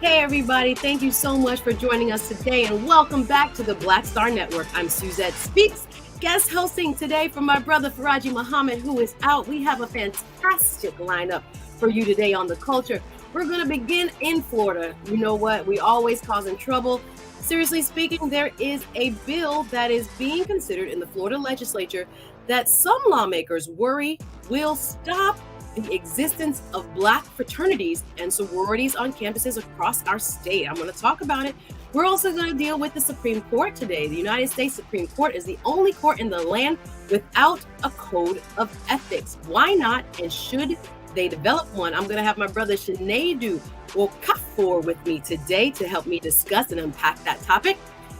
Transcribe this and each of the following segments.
Hey everybody, thank you so much for joining us today and welcome back to the Black Star Network. I'm Suzette Speaks, guest hosting today for my brother Farajii Muhammad, who is out. We have a fantastic lineup for you today on the culture. We're going to begin in Florida. You know what? We always causing trouble. Seriously speaking, there is a bill that is being considered in the Florida legislature that some lawmakers worry will stop the existence of Black fraternities and sororities on campuses across our state. I'm going to talk about it. We're also going to deal with the Supreme Court today. The United States Supreme Court is the only court in the land without a code of ethics. Why not? And should they develop one? I'm going to have my brother Shanadu Okafor with me today to help me discuss and unpack that topic.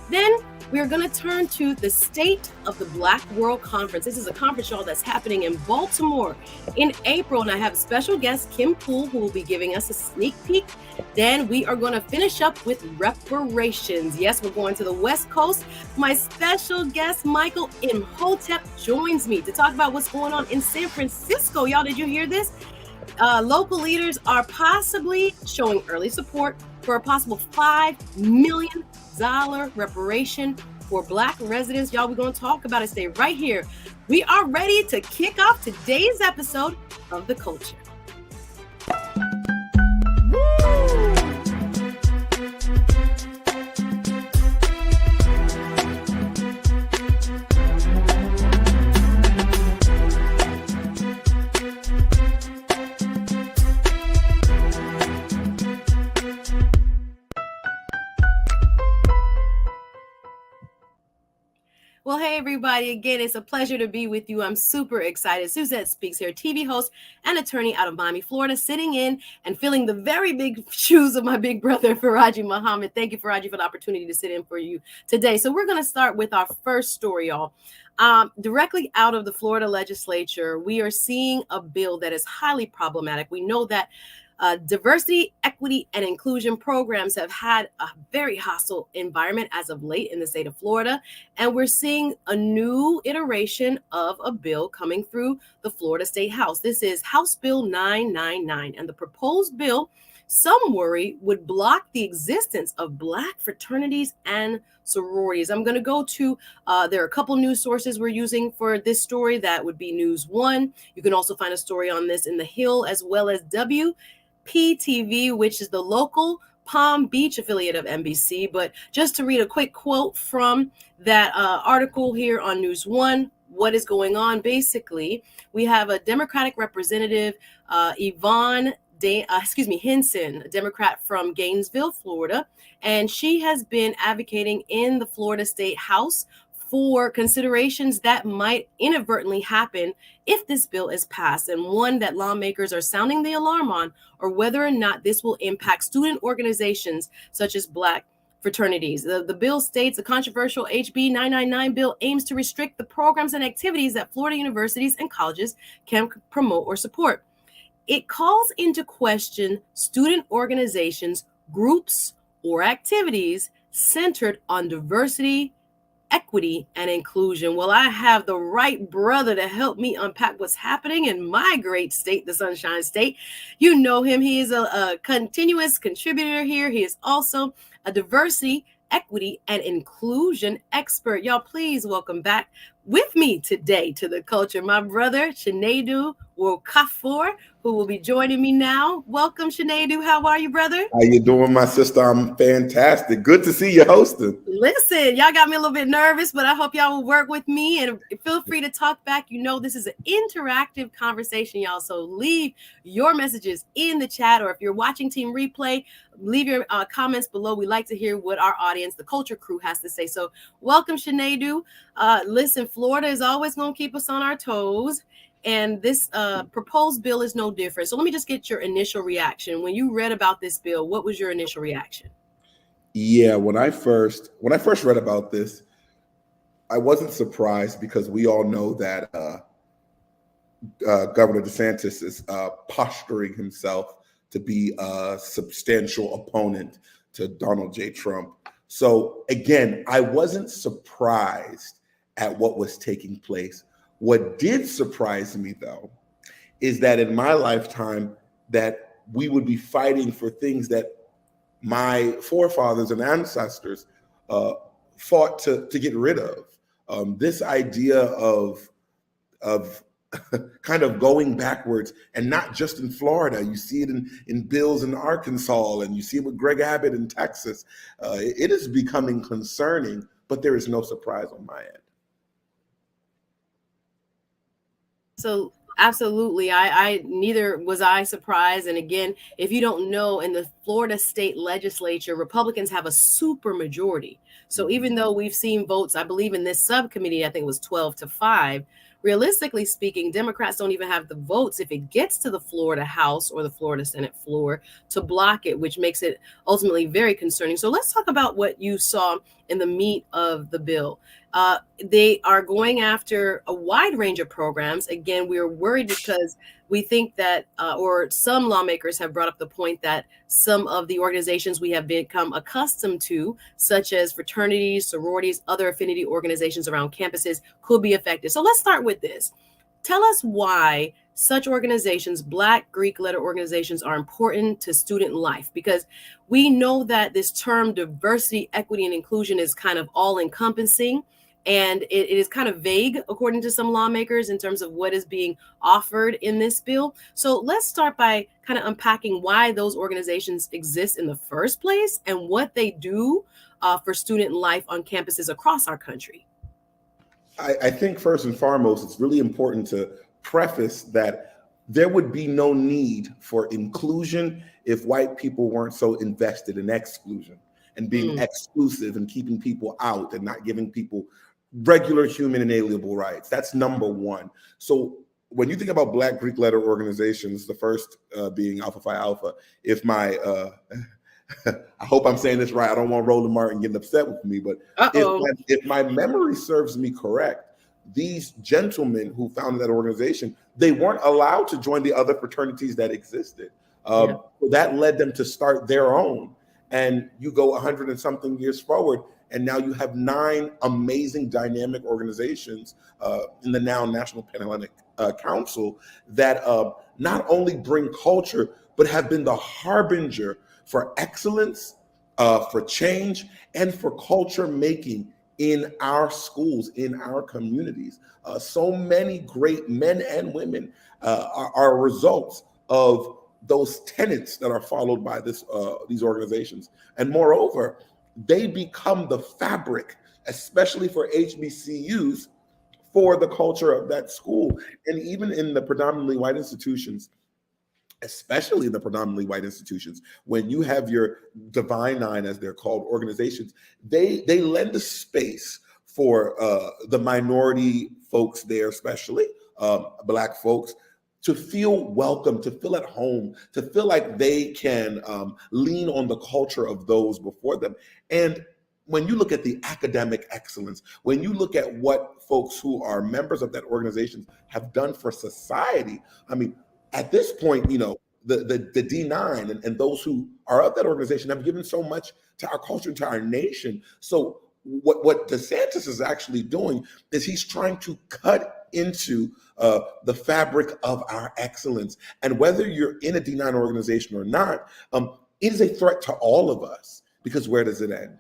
Then we are going to turn to the State of the Black World Conference. This is a conference, y'all, that's happening in Baltimore in April. And I have special guest Kim Poole, who will be giving us a sneak peek. Then we are going to finish up with reparations. Yes, we're going to the West Coast. My special guest, Michael Imhotep, joins me to talk about what's going on in San Francisco. Y'all, did you hear this? Local leaders are possibly showing early support for a possible $5 million reparation for Black residents. Y'all, we're going to talk about it. Stay right here. We are ready to kick off today's episode of The Culture. Well, hey, everybody. Again, it's a pleasure to be with you. I'm super excited. Suzette Speaks here, TV host and attorney out of Miami, Florida, sitting in and filling the very big shoes of my big brother, Farajii Muhammad. Thank you, Farajii, for the opportunity to sit in for you today. So we're going to start with our first story, y'all. Directly out of the Florida legislature, we are seeing a bill that is highly problematic. We know that diversity, equity, and inclusion programs have had a very hostile environment as of late in the state of Florida. And we're seeing a new iteration of a bill coming through the Florida State House. This is House Bill 999. And the proposed bill, some worry, would block the existence of Black fraternities and sororities. I'm going to go to, there are a couple news sources we're using for this story. That would be News One. You can also find a story on this in The Hill, as well as WPTV, which is the local Palm Beach affiliate of NBC. But just to read a quick quote from that article here on News One, what is going on? Basically, we have a Democratic representative, Yvonne Hinson, a Democrat from Gainesville, Florida, and she has been advocating in the Florida State House for considerations that might inadvertently happen if this bill is passed, and one that lawmakers are sounding the alarm on, or whether or not this will impact student organizations such as Black fraternities. The bill states the controversial HB 999 bill aims to restrict the programs and activities that Florida universities and colleges can promote or support. It calls into question student organizations, groups, or activities centered on diversity, equity, and inclusion. Well, I have the right brother to help me unpack what's happening in my great state, the Sunshine State. You know him. He is a continuous contributor here. He is also a diversity, equity, and inclusion expert. Y'all, please welcome back with me today to The Culture, my brother, Shanadu Okafor, who will be joining me now. Welcome, Shanadu. How are you, brother? How you doing, my sister? I'm fantastic. Good to see you hosting. Listen, y'all got me a little bit nervous, but I hope y'all will work with me and feel free to talk back. You know, this is an interactive conversation, y'all. So leave your messages in the chat, or if you're watching Team Replay, leave your comments below. We like to hear what our audience, the Culture Crew, has to say. So welcome, Shanadu. Listen, Florida is always going to keep us on our toes. And this proposed bill is no different. So let me just get your initial reaction. When you read about this bill, what was your initial reaction? Yeah, when I first read about this, I wasn't surprised because we all know that Governor DeSantis is posturing himself to be a substantial opponent to Donald J. Trump. So again, I wasn't surprised at what was taking place. What did surprise me, though, is that in my lifetime that we would be fighting for things that my forefathers and ancestors fought to get rid of. This idea of kind of going backwards, and not just in Florida. You see it in bills in Arkansas, and you see it with Greg Abbott in Texas. It is becoming concerning, but there is no surprise on my end. So absolutely, I neither was I surprised. And again, if you don't know, in the Florida state legislature, Republicans have a super majority. So even though we've seen votes, I believe in this subcommittee, I think it was 12-5. Realistically speaking, Democrats don't even have the votes if it gets to the Florida House or the Florida Senate floor to block it, which makes it ultimately very concerning. So let's talk about what you saw in the meat of the bill. They are going after a wide range of programs. Again, we're worried because we think that, or some lawmakers have brought up the point that some of the organizations we have become accustomed to, such as fraternities, sororities, other affinity organizations around campuses, could be affected. So let's start with this. Tell us why such organizations, Black Greek letter organizations, are important to student life, because we know that this term diversity, equity, and inclusion is kind of all encompassing. And it is kind of vague, according to some lawmakers, in terms of what is being offered in this bill. So let's start by kind of unpacking why those organizations exist in the first place and what they do for student life on campuses across our country. I think first and foremost, it's really important to preface that there would be no need for inclusion if white people weren't so invested in exclusion and being exclusive and keeping people out and not giving people regular human inalienable rights. That's number one. So when you think about Black Greek letter organizations, the first being Alpha Phi Alpha, if my I hope I'm saying this right. I don't want Roland Martin getting upset with me, but if my memory serves me correct, these gentlemen who founded that organization, they weren't allowed to join the other fraternities that existed. So that led them to start their own. And you go 100 and something years forward, and now you have 9 amazing dynamic organizations in the now National Panhellenic Council that not only bring culture, but have been the harbinger for excellence, for change, and for culture making in our schools, in our communities. So many great men and women are results of those tenets that are followed by these organizations. And moreover, they become the fabric, especially for HBCUs, for the culture of that school. And even in the predominantly white institutions, especially in the predominantly white institutions, when you have your Divine Nine, as they're called, organizations, they lend a space for the minority folks there, especially Black folks, to feel welcome, to feel at home, to feel like they can lean on the culture of those before them. And when you look at the academic excellence, when you look at what folks who are members of that organization have done for society, I mean, at this point, you know, the D9 and those who are of that organization have given so much to our culture, to our nation. So what DeSantis is actually doing is he's trying to cut into the fabric of our excellence. And whether you're in a D9 organization or not, it is a threat to all of us, because where does it end?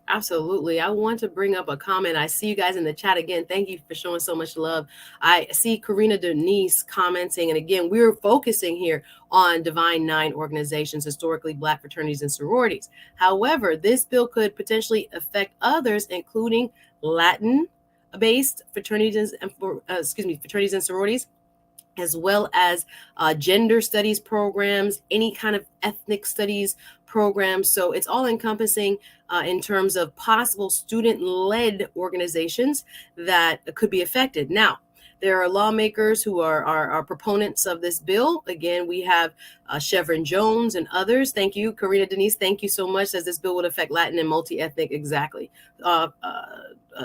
Absolutely. I want to bring up a comment. I see you guys in the chat again. Thank you for showing so much love. I see Karina Denise commenting. And again, we're focusing here on Divine Nine organizations, historically Black fraternities and sororities. However, this bill could potentially affect others, including Latin-based fraternities and fraternities and sororities, as well as gender studies programs, any kind of ethnic studies programs. So it's all encompassing in terms of possible student-led organizations that could be affected. Now, there are lawmakers who are proponents of this bill. Again, we have Chevron Jones and others. Thank you, Karina Denise. Thank you so much. Says this bill would affect Latin and multi-ethnic, exactly.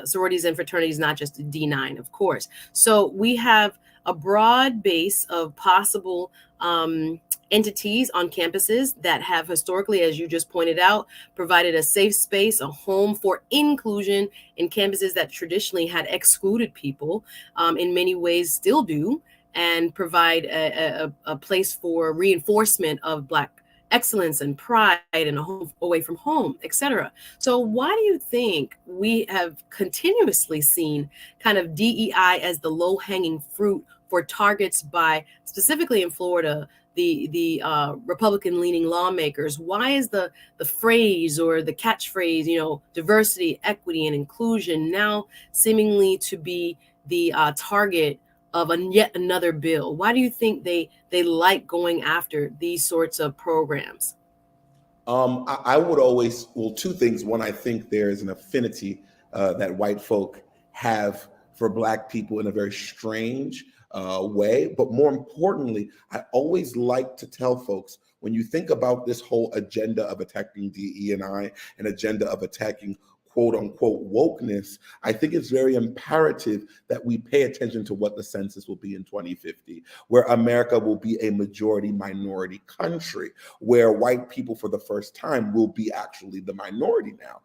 Sororities and fraternities, not just D9, of course. So we have a broad base of possible entities on campuses that have historically, as you just pointed out, provided a safe space, a home for inclusion in campuses that traditionally had excluded people, in many ways still do, and provide a place for reinforcement of Black excellence and pride and a home away from home, etc. So why do you think we have continuously seen kind of DEI as the low-hanging fruit for targets by, specifically in Florida, the Republican-leaning lawmakers? Why is the phrase or the catchphrase, diversity, equity, and inclusion now seemingly to be the target of yet another bill? Why do you think they like going after these sorts of programs? I would always, well, two things. One, I think there is an affinity that white folk have for Black people in a very strange way. But more importantly, I always like to tell folks, when you think about this whole agenda of attacking DE&I, an agenda of attacking quote unquote wokeness, I think it's very imperative that we pay attention to what the census will be in 2050, where America will be a majority minority country, where white people for the first time will be actually the minority now.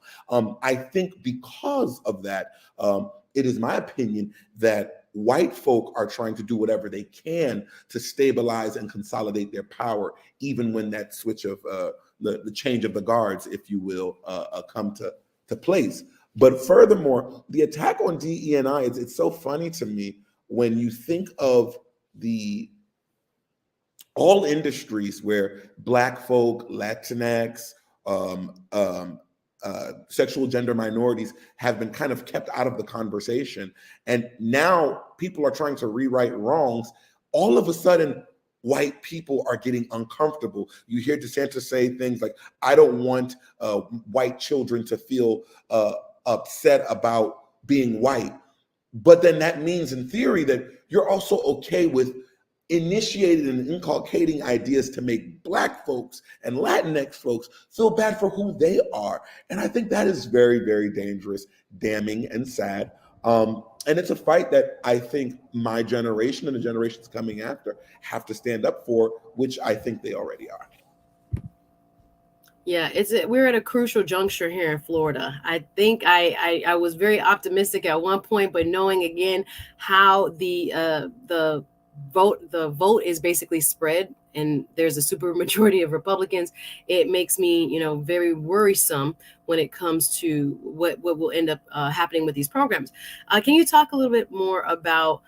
I think because of that, it is my opinion that white folk are trying to do whatever they can to stabilize and consolidate their power, even when that switch of the change of the guards, if you will, come to place. But furthermore, the attack on DE&I, it's so funny to me when you think of all industries where Black folk, Latinx, sexual gender minorities have been kind of kept out of the conversation. And now people are trying to rewrite wrongs. All of a sudden, white people are getting uncomfortable. You hear DeSantis say things like, I don't want white children to feel upset about being white. But then that means in theory that you're also okay with initiated and inculcating ideas to make Black folks and Latinx folks feel bad for who they are. And I think that is very, very dangerous, damning, and sad. And it's a fight that I think my generation and the generations coming after have to stand up for, which I think they already are. Yeah, we're at a crucial juncture here in Florida. I think I was very optimistic at one point, but knowing again how the vote is basically spread, and there's a super majority of Republicans, it makes me very worrisome when it comes to what will end up happening with these programs. Can you talk a little bit more about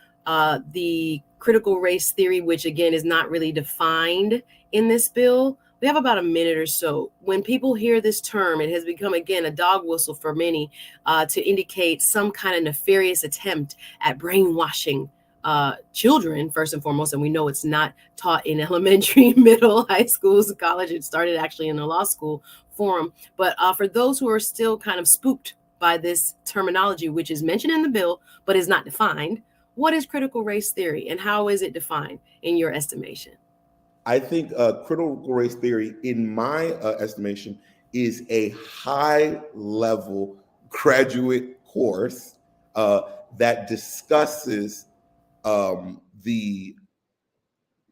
the critical race theory, which again is not really defined in this bill? We have about a minute or so. When people hear this term, it has become, again, a dog whistle for many to indicate some kind of nefarious attempt at brainwashing children, first and foremost. And we know it's not taught in elementary, middle, high schools, college. It started actually in the law school forum. But for those who are still kind of spooked by this terminology, which is mentioned in the bill, but is not defined, what is critical race theory and how is it defined in your estimation? I think critical race theory, in my estimation, is a high-level graduate course that discusses the.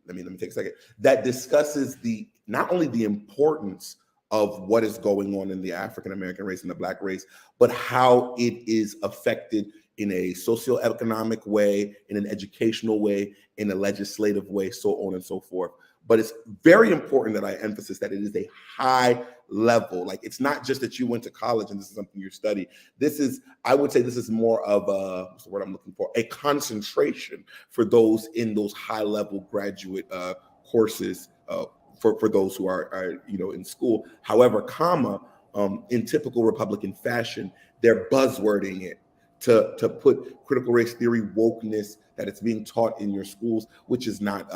Let me take a second. That discusses not only the importance of what is going on in the African American race and the Black race, but how it is affected in a socioeconomic way, in an educational way, in a legislative way, so on and so forth. But it's very important that I emphasize that it is a high level. Like, it's not just that you went to college and this is something you study. I would say this is more of what's the word I'm looking for? A concentration for those in those high level graduate courses for those who are in school. However, in typical Republican fashion, they're buzzwording it to put critical race theory, wokeness, that it's being taught in your schools, which is not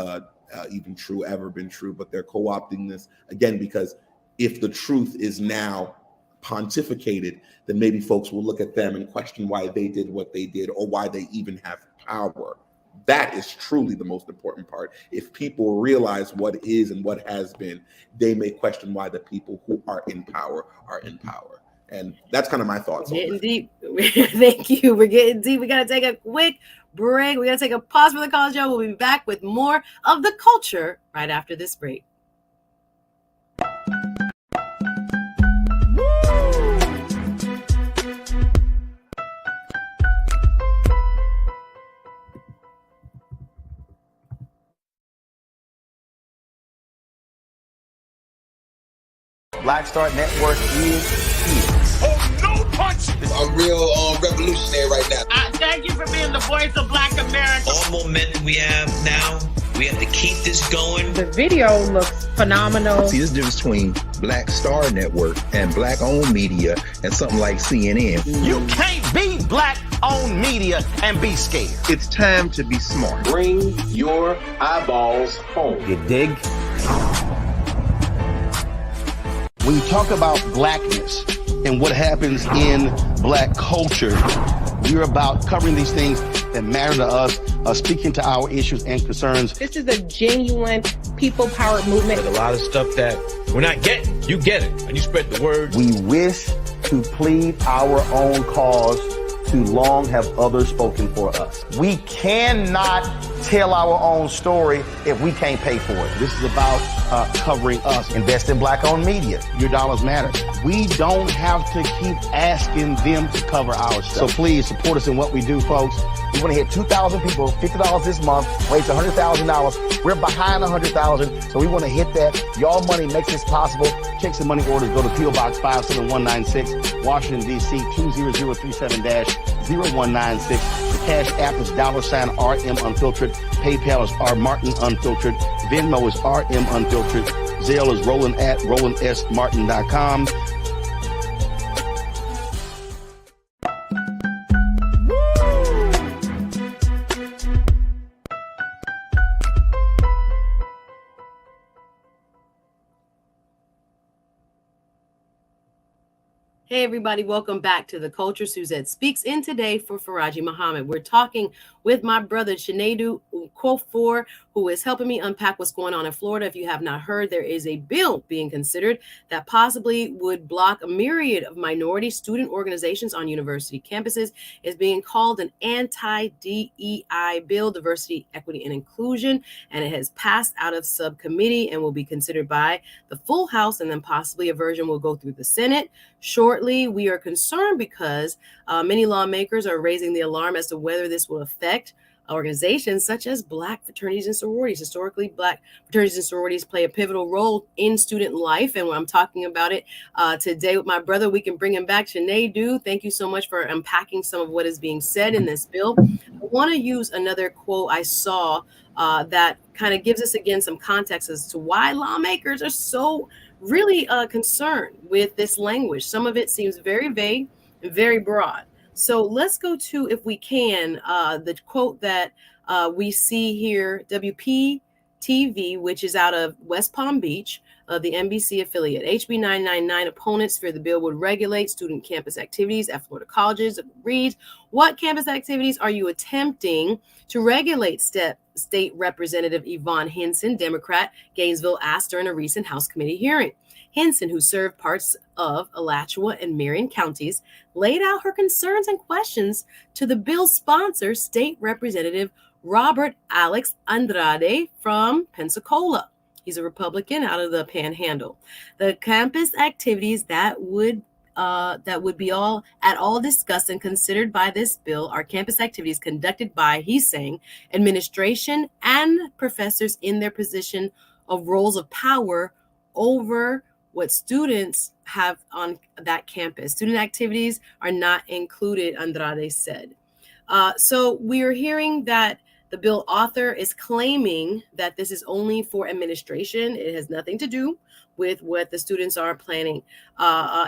even true, ever been true, but they're co-opting this again, because if the truth is now pontificated, then maybe folks will look at them and question why they did what they did or why they even have power. That is truly the most important part. If people realize what is and what has been, they may question why the people who are in power are in power. And that's kind of my thoughts on Getting deep. Thank you. We're getting deep. We got to take a quick break. We got to take a pause for the college show. We'll be back with more of the culture right after this break. Black Star Network is here. Oh, no punch! I'm real revolutionary right now. Thank you for being the voice of Black America. All momentum we have now, we have to keep this going. The video looks phenomenal. See, this difference between Black Star Network and Black-owned media and something like CNN. You can't be Black-owned media and be scared. It's time to be smart. Bring your eyeballs home. You dig? When you talk about blackness and what happens in Black culture, we're about covering these things that matter to us, speaking to our issues and concerns. This is a genuine people-powered movement. There's a lot of stuff that we're not getting. You get it, and you spread the word. We wish to plead our own cause. Too long have others spoken for us. We cannot tell our own story if we can't pay for it. This is about covering us. Invest in Black-owned media. Your dollars matter. We don't have to keep asking them to cover our stuff. So please support us in what we do, folks. We want to hit 2,000 people, $50 this month, raise $100,000. We're behind 100,000, so we want to hit that. Y'all money makes this possible. Checks and money orders go to P.O. Box 57196, Washington, D.C. 20037-0196. The Cash App is $RM Unfiltered. PayPal is R Martin Unfiltered. Venmo is RM Unfiltered. Zelle is Roland at RolandSMartin.com. Hey everybody, welcome back to The Culture. Suzette Speaks in today for Farajii Muhammad. We're talking with my brother Chinedu Nkofor, who is helping me unpack what's going on in Florida. If you have not heard, there is a bill being considered that possibly would block a myriad of minority student organizations on university campuses. It's being called an anti-DEI bill, diversity, equity, and inclusion, and it has passed out of subcommittee and will be considered by the full House, and then possibly a version will go through the Senate shortly. We are concerned because many lawmakers are raising the alarm as to whether this will affect organizations such as Black fraternities and sororities. Historically, Black fraternities and sororities play a pivotal role in student life. And when I'm talking about it today with my brother, we can bring him back. Chinedu, thank you so much for unpacking some of what is being said in this bill. I want to use another quote I saw that kind of gives us, again, some context as to why lawmakers are so really concerned with this language. Some of it seems very vague and very broad. So let's go to, if we can, the quote that we see here, WPTV, which is out of West Palm Beach, the NBC affiliate. HB 999 opponents fear the bill would regulate student campus activities at Florida colleges. It reads, what campus activities are you attempting to regulate? State Representative Yvonne Hinson, Democrat, Gainesville, asked during a recent House committee hearing. Hinson, who served parts of Alachua and Marion counties, laid out her concerns and questions to the bill's sponsor, State Representative Robert Alex Andrade from Pensacola. He's a Republican out of the Panhandle. The campus activities that would be all discussed and considered by this bill are campus activities conducted by, he's saying, administration and professors in their position of roles of power over what students have on that campus. Student activities are not included, Andrade said. So we are hearing that the bill author is claiming that this is only for administration. It has nothing to do with what the students are planning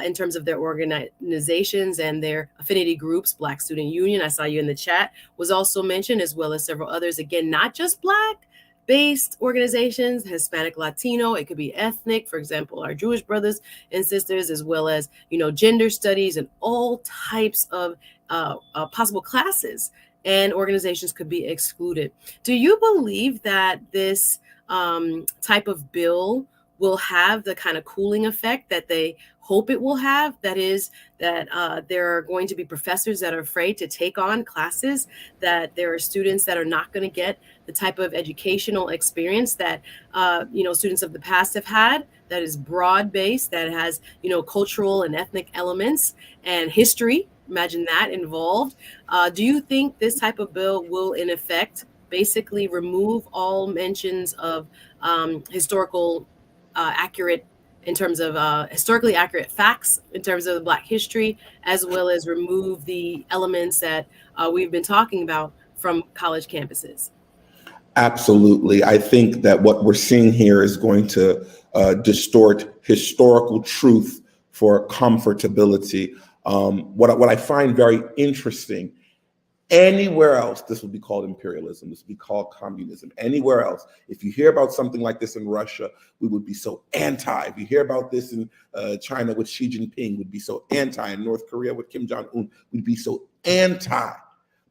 in terms of their organizations and their affinity groups. Black Student Union, I saw you in the chat, was also mentioned, as well as several others. Again, not just Black-based organizations, Hispanic, Latino, it could be ethnic, for example, our Jewish brothers and sisters, as well as, gender studies and all types of possible classes and organizations could be excluded. Do you believe that this type of bill will have the kind of cooling effect that they hope it will have? That is, that there are going to be professors that are afraid to take on classes, that there are students that are not going to get the type of educational experience that students of the past have had, that is broad-based, that has cultural and ethnic elements and history. Imagine that involved. Do you think this type of bill will, in effect, basically remove all mentions of historical accurate in terms of historically accurate facts in terms of Black history, as well as remove the elements that we've been talking about from college campuses? Absolutely. I think that what we're seeing here is going to distort historical truth for comfortability. What I find very interesting, anywhere else, this would be called imperialism, this would be called communism. Anywhere else, if you hear about something like this in Russia, we would be so anti. If you hear about this in China with Xi Jinping, we'd be so anti. In North Korea with Kim Jong-un, we'd be so anti.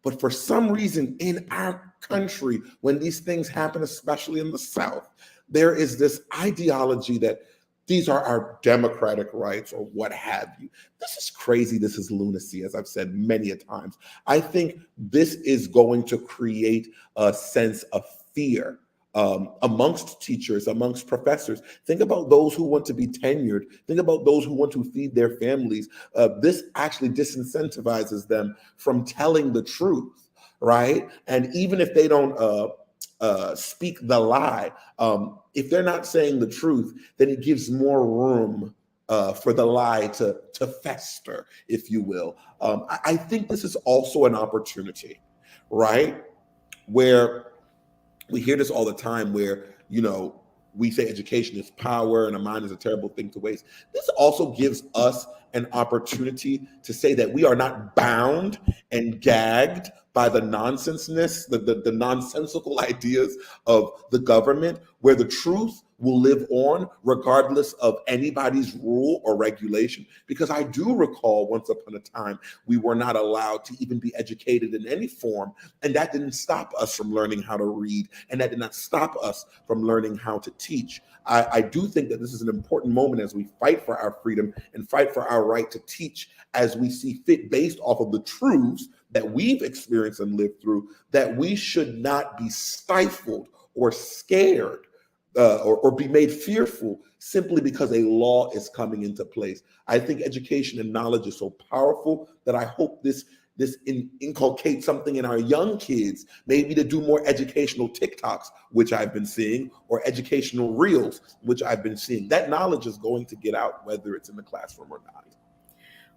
But for some reason in our country, when these things happen, especially in the South, there is this ideology that these are our democratic rights or what have you. This is crazy. This is lunacy, as I've said many a times. I think this is going to create a sense of fear amongst teachers, amongst professors. Think about those who want to be tenured. Think about those who want to feed their families. This actually disincentivizes them from telling the truth, right? And even if they don't speak the lie, if they're not saying the truth, then it gives more room for the lie to fester, if you will. I think this is also an opportunity, right? Where we hear this all the time where, we say education is power and a mind is a terrible thing to waste. This also gives us an opportunity to say that we are not bound and gagged by the nonsenseness, the nonsensical ideas of the government, where the truth will live on regardless of anybody's rule or regulation. Because I do recall once upon a time, we were not allowed to even be educated in any form. And that didn't stop us from learning how to read. And that did not stop us from learning how to teach. I do think that this is an important moment as we fight for our freedom and fight for our right to teach as we see fit based off of the truths that we've experienced and lived through, that we should not be stifled or scared or be made fearful simply because a law is coming into place. I think education and knowledge is so powerful that I hope this inculcates something in our young kids, maybe to do more educational TikToks, which I've been seeing, or educational reels, which I've been seeing. That knowledge is going to get out, whether it's in the classroom or not.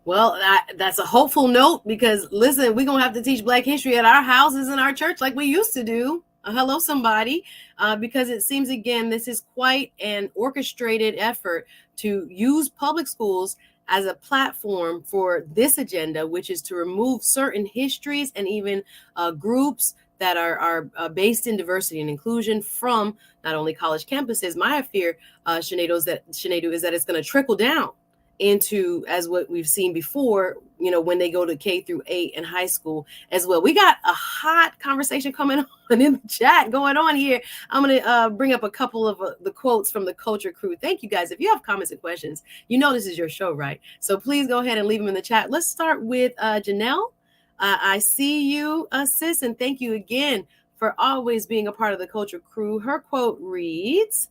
Well, that's a hopeful note, because listen, we're going to have to teach Black history at our houses and our church like we used to do. Hello, somebody, because it seems, again, this is quite an orchestrated effort to use public schools as a platform for this agenda, which is to remove certain histories and even groups that are based in diversity and inclusion from not only college campuses. My fear, Sinead, is that it's going to trickle down into, as what we've seen before, when they go to K-8 and high school as well. We got a hot conversation coming on in the chat going on here. I'm going to bring up a couple of the quotes from the Culture Crew. Thank you, guys. If you have comments and questions, this is your show, right? So please go ahead and leave them in the chat. Let's start with Janelle. I see you, sis, and thank you again for always being a part of the Culture Crew. Her quote reads,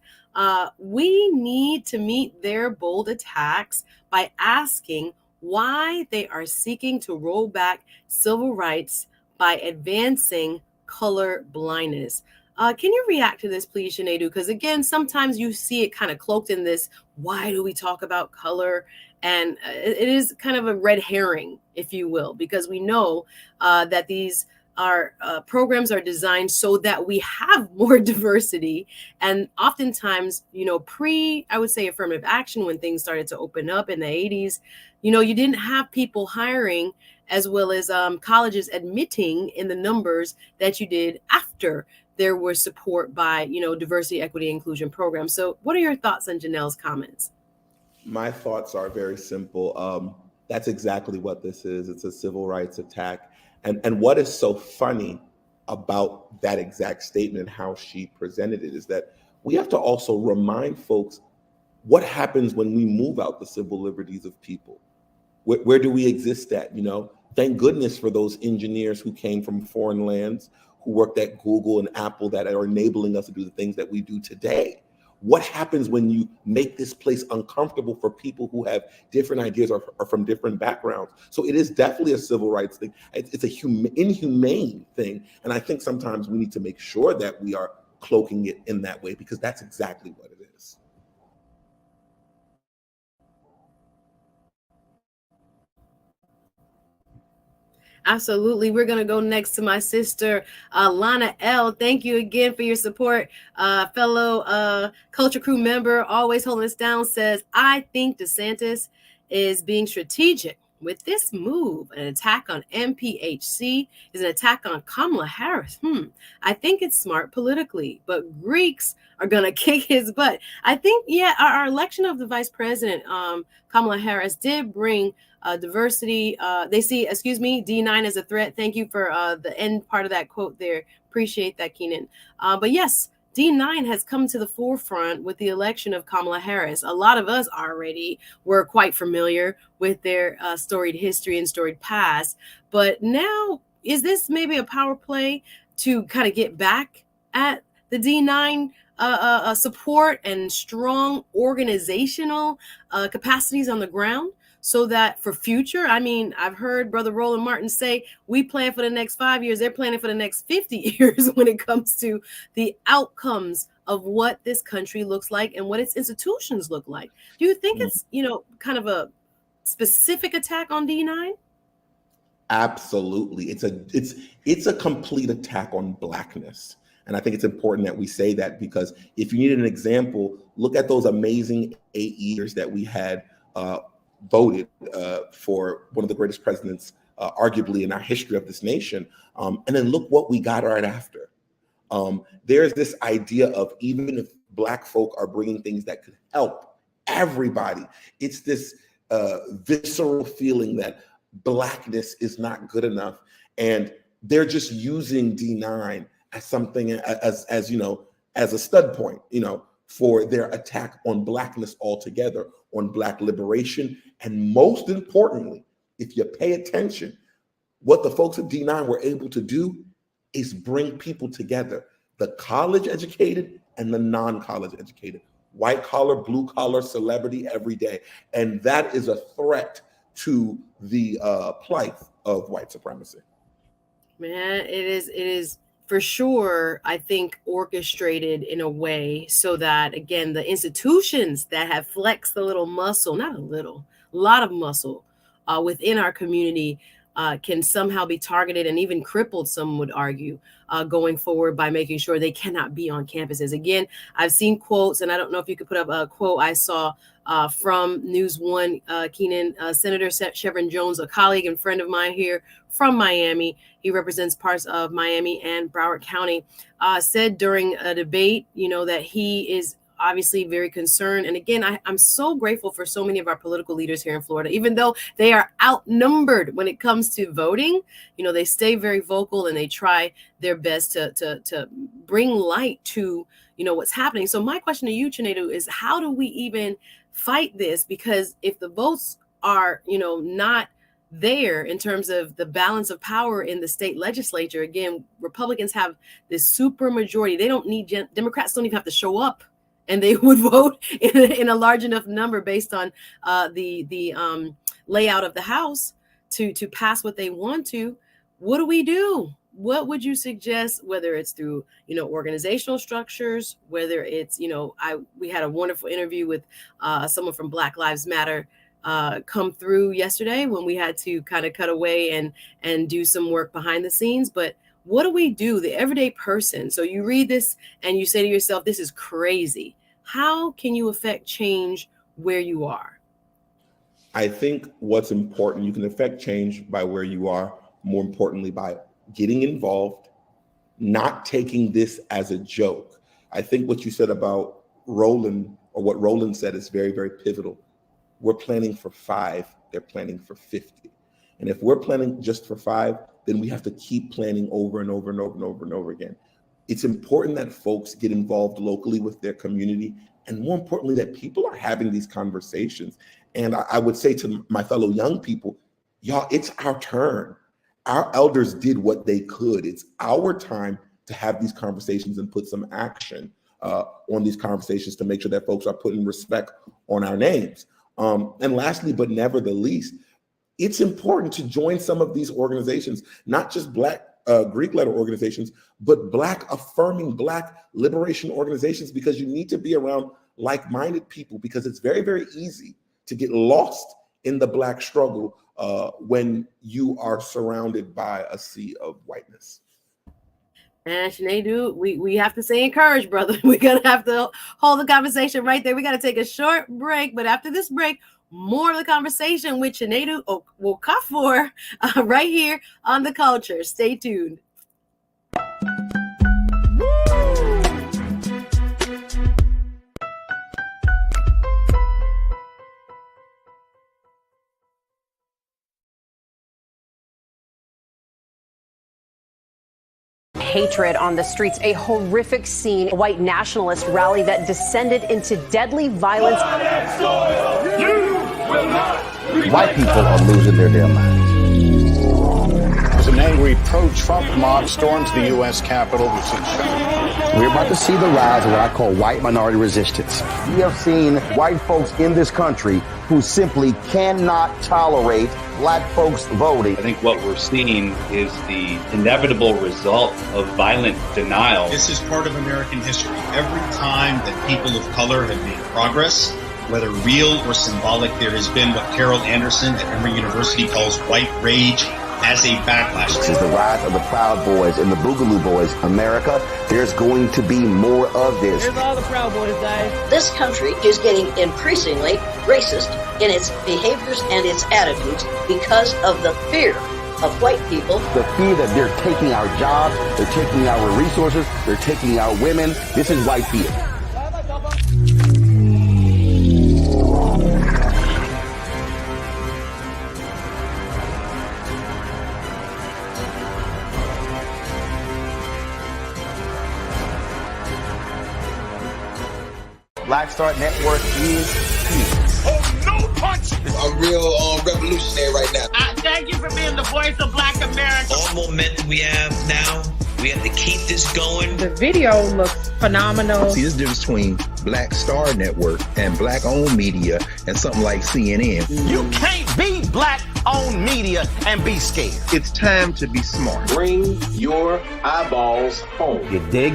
we need to meet their bold attacks by asking why they are seeking to roll back civil rights by advancing color blindness. Can you react to this, please, Sinead? Because again, sometimes you see it kind of cloaked in this, why do we talk about color? And it is kind of a red herring, if you will, because we know that these our programs are designed so that we have more diversity. And oftentimes, I would say affirmative action, when things started to open up in the 80s, you didn't have people hiring as well as colleges admitting in the numbers that you did after there was support by, diversity, equity, inclusion programs. So what are your thoughts on Janelle's comments? My thoughts are very simple. That's exactly what this is. It's a civil rights attack. And what is so funny about that exact statement and how she presented it is that we have to also remind folks what happens when we move out the civil liberties of people. Where do we exist at? Thank goodness for those engineers who came from foreign lands, who worked at Google and Apple, that are enabling us to do the things that we do today. What happens when you make this place uncomfortable for people who have different ideas or from different backgrounds? So it is definitely a civil rights thing. It's a inhumane thing. And I think sometimes we need to make sure that we are cloaking it in that way, because that's exactly what it is. Absolutely. We're going to go next to my sister, Lana L. Thank you again for your support. Fellow Culture Crew member, always holding us down, says, I think DeSantis is being strategic with this move. An attack on MPHC is an attack on Kamala Harris. I think it's smart politically, but Greeks are going to kick his butt. I think, yeah, our election of the vice president, Kamala Harris, did bring diversity. They see, D9 as a threat. Thank you for the end part of that quote there. Appreciate that, Keenan. But yes, D9 has come to the forefront with the election of Kamala Harris. A lot of us already were quite familiar with their storied history and storied past. But now, is this maybe a power play to kind of get back at the D9 support and strong organizational capacities on the ground? So that for future, I mean, I've heard Brother Roland Martin say, we plan for the next 5 years. They're planning for the next 50 years when it comes to the outcomes of what this country looks like and what its institutions look like. Do you think it's, kind of a specific attack on D9? Absolutely. It's a complete attack on Blackness. And I think it's important that we say that, because if you need an example, look at those amazing 8 years that we had voted for one of the greatest presidents, arguably in our history of this nation. And then look what we got right after. There's this idea of, even if Black folk are bringing things that could help everybody, it's this visceral feeling that Blackness is not good enough. And they're just using D9 as something, as a stud point, for their attack on Blackness altogether, on Black liberation. And most importantly, if you pay attention, what the folks at D9 were able to do is bring people together, the college educated and the non-college educated, white collar, blue collar, celebrity, every day. And that is a threat to the plight of white supremacy. Man, it is for sure, I think, orchestrated in a way so that, again, the institutions that have flexed a little muscle, not a little, a lot of muscle within our community can somehow be targeted and even crippled, some would argue, going forward by making sure they cannot be on campuses. Again, I've seen quotes, and I don't know if you could put up a quote I saw from News One, Keenan, Senator Chevron Jones, a colleague and friend of mine here from Miami. He represents parts of Miami and Broward County, said during a debate, that he is obviously very concerned. And again, I'm so grateful for so many of our political leaders here in Florida, even though they are outnumbered when it comes to voting. They stay very vocal and they try their best to bring light to, what's happening. So my question to you, Chinedu, is how do we even fight this? Because if the votes are, not there in terms of the balance of power in the state legislature, again, Republicans have this super majority. They don't need, Democrats don't even have to show up, and they would vote in a large enough number based on the layout of the House to pass what they want to. What do we do? What would you suggest, whether it's through, organizational structures, whether it's, we had a wonderful interview with someone from Black Lives Matter come through yesterday when we had to kind of cut away and do some work behind the scenes. But what do we do, the everyday person? So you read this and you say to yourself, this is crazy. How can you affect change where you are? I think what's important, you can affect change by where you are, more importantly, by getting involved, not taking this as a joke. I think what you said about Roland, or what Roland said, is very, very pivotal. We're planning for 5, they're planning for 50. And if we're planning just for 5, then we have to keep planning over and over and over and over and over again. It's important that folks get involved locally with their community, and more importantly, that people are having these conversations. And I would say to my fellow young people, y'all, it's our turn. Our elders did what they could. It's our time to have these conversations and put some action on these conversations to make sure that folks are putting respect on our names. And lastly, but never the least, it's important to join some of these organizations, not just Black Greek letter organizations, but Black affirming, Black liberation organizations, because you need to be around like-minded people, because it's very, very easy to get lost in the Black struggle when you are surrounded by a sea of whiteness. And Sinead, we have to stay encouraged, brother. We're going to have to hold the conversation right there. We got to take a short break. But after this break, more of the conversation with Sinead Okafor right here on The Culture. Stay tuned. Hatred on the streets, a horrific scene, a white nationalist rally that descended into deadly violence. White people are losing their damn minds. An angry pro-Trump mob storms the U.S. Capitol. We're about to see the rise of what I call white minority resistance. We have seen white folks in this country who simply cannot tolerate black folks voting. I think what we're seeing is the inevitable result of violent denial. This is part of American history. Every time that people of color have made progress, whether real or symbolic, there has been what Carol Anderson at Emory University calls white rage as a backlash. This is the rise of the Proud Boys and the Boogaloo Boys. America, there's going to be more of this. Here's all the Proud Boys, guys. This country is getting increasingly racist in its behaviors and its attitudes because of the fear of white people. The fear that they're taking our jobs, they're taking our resources, they're taking our women. This is white fear. Black Star Network is here. Oh, no punch! I'm real revolutionary right now. Thank you for being the voice of Black America. All momentum we have now, we have to keep this going. The video looks phenomenal. See, this difference between Black Star Network and black-owned media and something like CNN. You can't be black-owned media and be scared. It's time to be smart. Bring your eyeballs home. You dig?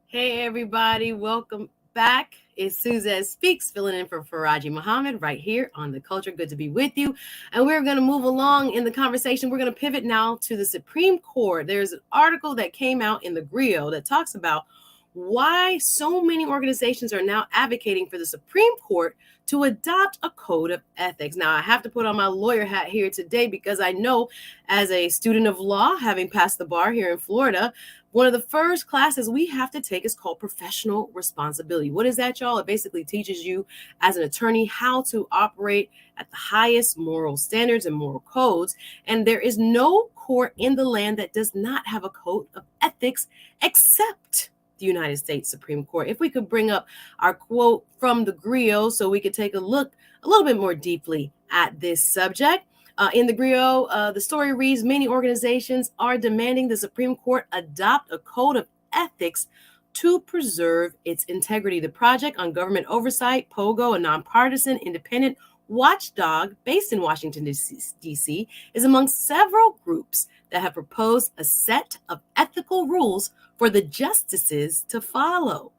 Hey, everybody. Welcome back. It's Suzette Speaks, filling in for Farajii Muhammad right here on The Culture. Good to be with you. And we're going to move along in the conversation. We're going to pivot now to the Supreme Court. There's an article that came out in the Griot that talks about why so many organizations are now advocating for the Supreme Court to adopt a code of ethics. Now, I have to put on my lawyer hat here today because I know, as a student of law, having passed the bar here in Florida, one of the first classes we have to take is called professional responsibility. What is that, y'all? It basically teaches you as an attorney how to operate at the highest moral standards and moral codes. And there is no court in the land that does not have a code of ethics except the United States Supreme Court. If we could bring up our quote from the Griot so we could take a look a little bit more deeply at this subject. In the Griot, the story reads, many organizations are demanding the Supreme Court adopt a code of ethics to preserve its integrity. The Project on Government Oversight, POGO, a nonpartisan independent watchdog based in Washington, D.C., is among several groups that have proposed a set of ethical rules for the justices to follow.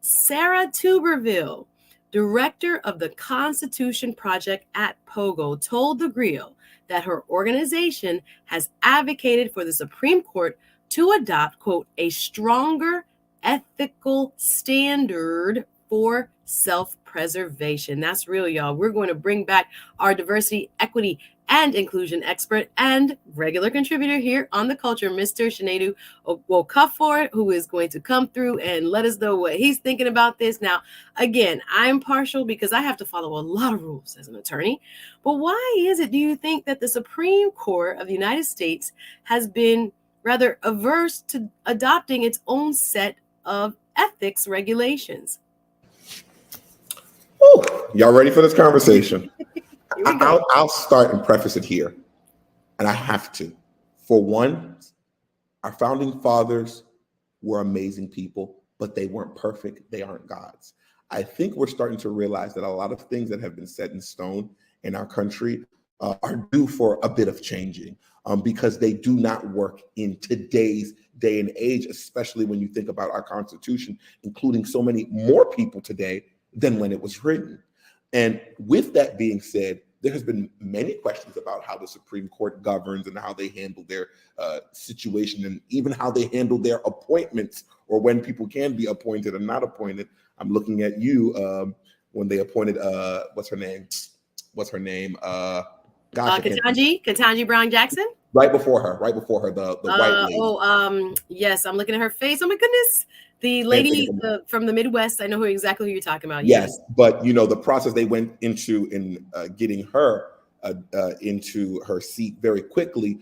Sarah Tuberville, director of the Constitution Project at POGO, told the Griot that her organization has advocated for the Supreme Court to adopt, quote, a stronger ethical standard for self-preservation. That's real, y'all. We're going to bring back our diversity, equity, and inclusion expert and regular contributor here on The Culture, Mr. Sinead Okafor, who is going to come through and let us know what he's thinking about this. Now, again, I'm partial because I have to follow a lot of rules as an attorney. But why is it, do you think, that the Supreme Court of the United States has been rather averse to adopting its own set of ethics regulations? Ooh, y'all ready for this conversation? I'll start and preface it here, and I have to. For one, our founding fathers were amazing people, but they weren't perfect. They aren't gods. I think we're starting to realize that a lot of things that have been set in stone in our country are due for a bit of changing, because they do not work in today's day and age, especially when you think about our Constitution, including so many more people today than when it was written. And with that being said, there has been many questions about how the Supreme Court governs and how they handle their situation, and even how they handle their appointments, or when people can be appointed or not appointed. I'm looking at you when they appointed what's her name? Ketanji Brown Jackson. Right before her, the white lady. Yes, I'm looking at her face. Oh my goodness, the lady from the Midwest. I know exactly who you're talking about. Yes, but the process they went into in getting her into her seat very quickly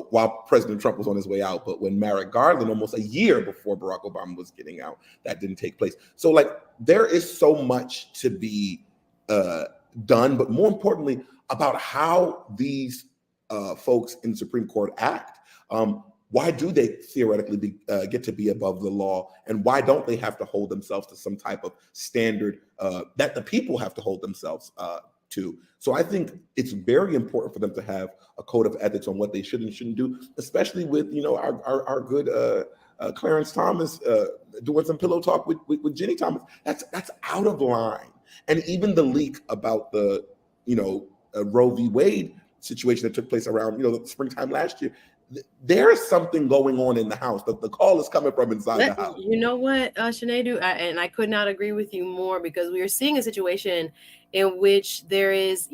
while President Trump was on his way out. But when Merrick Garland, almost a year before Barack Obama was getting out, that didn't take place. So there is so much to be done, but more importantly, about how these folks in the Supreme Court act. Why do they theoretically get to be above the law, and why don't they have to hold themselves to some type of standard that the people have to hold themselves to? So I think it's very important for them to have a code of ethics on what they should and shouldn't do, especially with our good Clarence Thomas doing some pillow talk with Ginny Thomas. That's out of line. And even the leak about the Roe v. Wade situation that took place around the springtime last year, there is something going on in the house. The call is coming from inside the house. You know what, Sinead, and I could not agree with you more, because we are seeing a situation in which there is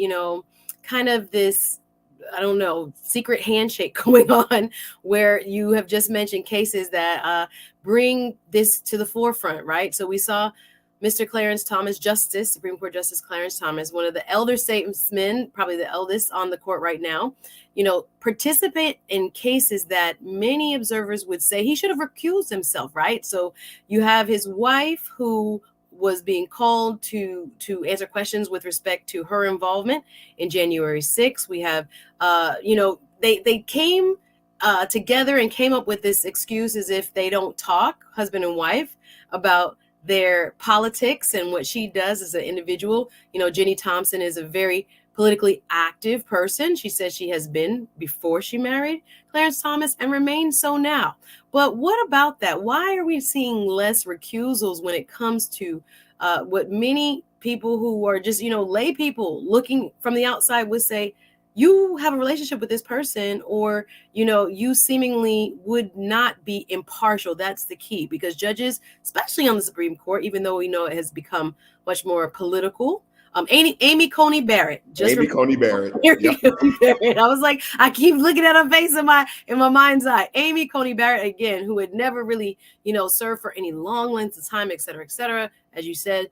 kind of this, I don't know, secret handshake going on, where you have just mentioned cases that bring this to the forefront, right? So we saw Mr. Clarence Thomas, Supreme Court Justice Clarence Thomas, one of the elder statesmen, probably the eldest on the court right now, participate in cases that many observers would say he should have recused himself, right? So you have his wife, who was being called to answer questions with respect to her involvement in January 6th. We have, they came together and came up with this excuse as if they don't talk, husband and wife, about their politics and what she does as an individual. Ginny Thompson is a very politically active person. She says she has been before she married Clarence Thomas and remains so now. But what about that? Why are we seeing less recusals when it comes to what many people who are just, lay people looking from the outside would say, you have a relationship with this person, or, you seemingly would not be impartial. That's the key, because judges, especially on the Supreme Court, even though we know it has become much more political. Amy Coney Barrett. Coney Barrett. Yep. I was like, I keep looking at her face in my mind's eye. Amy Coney Barrett, again, who had never really, served for any long lengths of time, et cetera, et cetera. As you said,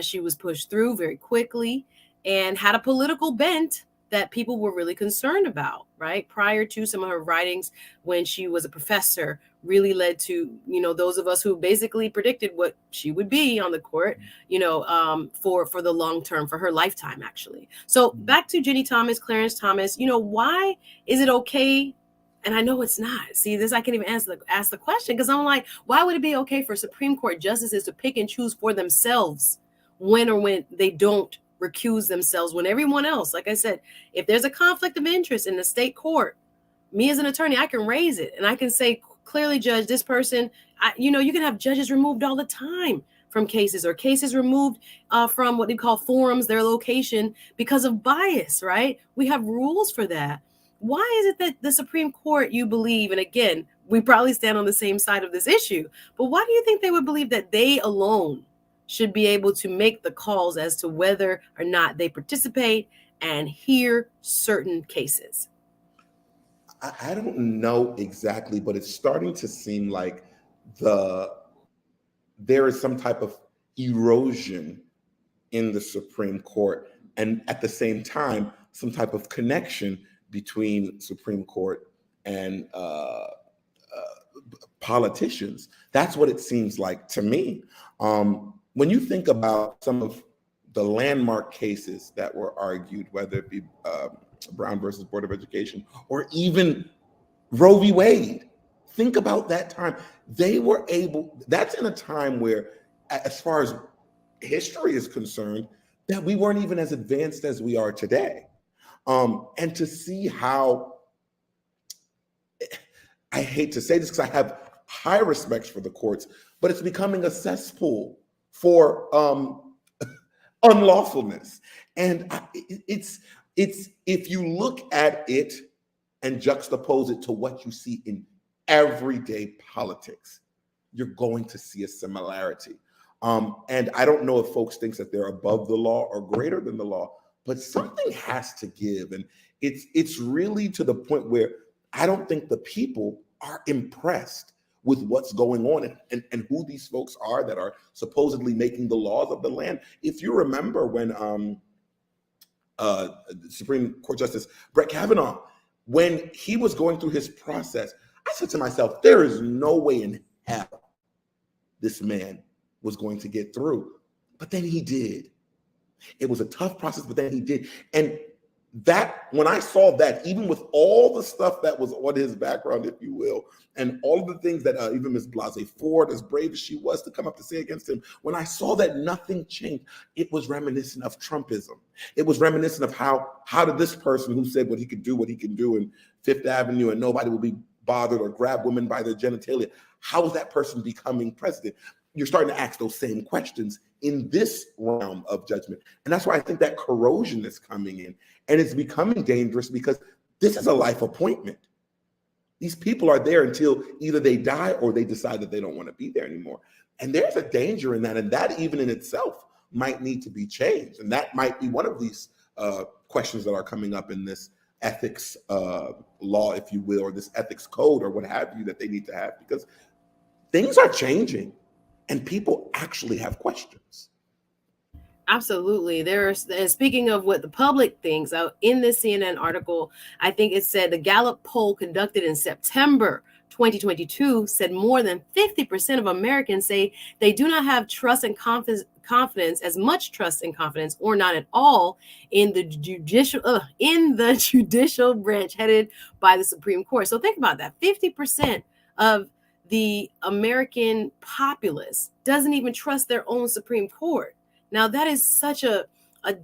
she was pushed through very quickly and had a political bent that people were really concerned about, right? Prior to some of her writings when she was a professor, really led to, those of us who basically predicted what she would be on the court, for the long term, for her lifetime, actually. So back to Ginny Thomas, Clarence Thomas, why is it okay? And I know it's not. See, I can't even ask the question, because I'm like, why would it be okay for Supreme Court justices to pick and choose for themselves when they don't recuse themselves, when everyone else, like I said, if there's a conflict of interest in the state court, me as an attorney, I can raise it and I can say, clearly, judge, this person, you can have judges removed all the time from cases, or cases removed from what they call forums, their location, because of bias, right? We have rules for that. Why is it that the Supreme Court, you believe, and again, we probably stand on the same side of this issue, but why do you think they would believe that they alone should be able to make the calls as to whether or not they participate and hear certain cases? I don't know exactly, but it's starting to seem like there is some type of erosion in the Supreme Court, and at the same time, some type of connection between Supreme Court and politicians. That's what it seems like to me. When you think about some of the landmark cases that were argued, whether it be Brown versus Board of Education, or even Roe v. Wade, think about that time. That's in a time where, as far as history is concerned, that we weren't even as advanced as we are today. And to see how, I hate to say this because I have high respect for the courts, but it's becoming a cesspool for unlawfulness. And it's if you look at it and juxtapose it to what you see in everyday politics, you're going to see a similarity. And I don't know if folks think that they're above the law or greater than the law, but something has to give. And it's really to the point where I don't think the people are impressed with what's going on and who these folks are that are supposedly making the laws of the land. If you remember when Supreme Court Justice Brett Kavanaugh, when he was going through his process, I said to myself, there is no way in hell this man was going to get through. But then he did. It was a tough process, but then he did. And that, when I saw that, even with all the stuff that was on his background, if you will, and all of the things that even Ms. Blasey Ford, as brave as she was to come up to say against him, when I saw that nothing changed, it was reminiscent of Trumpism. It was reminiscent of how did this person who said what he could do in Fifth Avenue and nobody will be bothered or grab women by their genitalia, how is that person becoming president? You're starting to ask those same questions in this realm of judgment. And that's why I think that corrosion is coming in. And it's becoming dangerous because this is a life appointment. These people are there until either they die or they decide that they don't want to be there anymore. And there's a danger in that. And that even in itself might need to be changed. And that might be one of these questions that are coming up in this ethics law, if you will, or this ethics code or what have you that they need to have, because things are changing and people actually have questions. Absolutely. Speaking of what the public thinks, in this CNN article, I think it said the Gallup poll conducted in September 2022 said more than 50% of Americans say they do not have trust and confidence, as much trust and confidence, or not at all, in the judicial branch headed by the Supreme Court. So think about that. 50% of the American populace doesn't even trust their own Supreme Court. Now, that is such a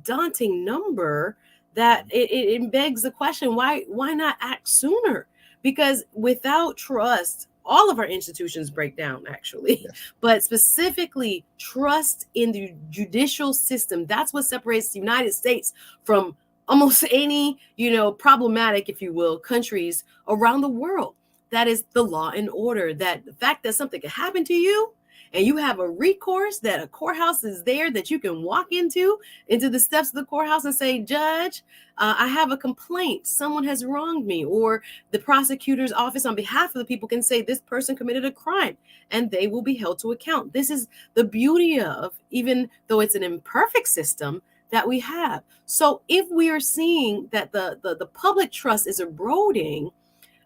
daunting number that it begs the question, why not act sooner? Because without trust, all of our institutions break down, actually. Yes. But specifically, trust in the judicial system, that's what separates the United States from almost any, problematic, if you will, countries around the world. That is the law and order, that the fact that something can happen to you and you have a recourse, that a courthouse is there that you can walk into the steps of the courthouse and say, Judge, I have a complaint. Someone has wronged me. Or the prosecutor's office on behalf of the people can say this person committed a crime and they will be held to account. This is the beauty of, even though it's an imperfect system, that we have. So if we are seeing that the public trust is eroding,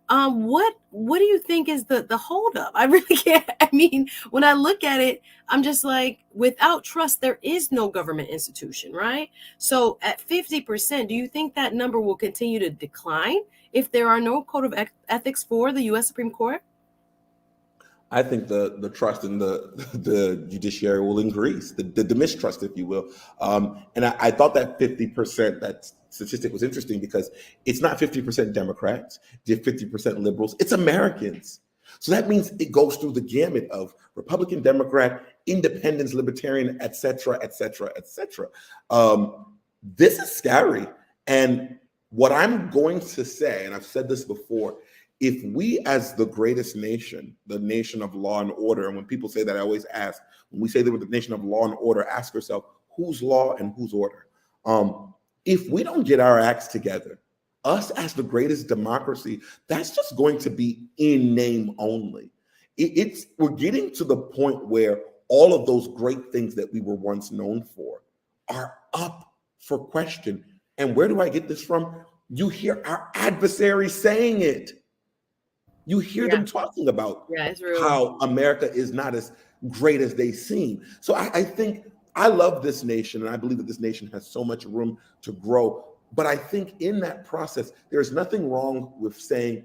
what do you think is the holdup? I really can't. I mean, when I look at it, I'm just like, without trust, there is no government institution, right? So at 50%, do you think that number will continue to decline if there are no code of ethics for the U.S. Supreme Court? I think the trust in the judiciary will increase, the mistrust, if you will. And I thought that 50%, that statistic was interesting because it's not 50% Democrats, 50% liberals, it's Americans. So that means it goes through the gamut of Republican, Democrat, independents, libertarian, et cetera, et cetera, et cetera. This is scary. And what I'm going to say, and I've said this before, if we as the greatest nation, the nation of law and order, and when people say that, I always ask, when we say that we're the nation of law and order, ask yourself, who's law and who's order? If we don't get our acts together, us as the greatest democracy, that's just going to be in name only. We're getting to the point where all of those great things that we were once known for are up for question. And where do I get this from? You hear our adversaries saying it. You hear them talking about how America is not as great as they seem. So I think I love this nation, and I believe that this nation has so much room to grow. But I think in that process, there's nothing wrong with saying,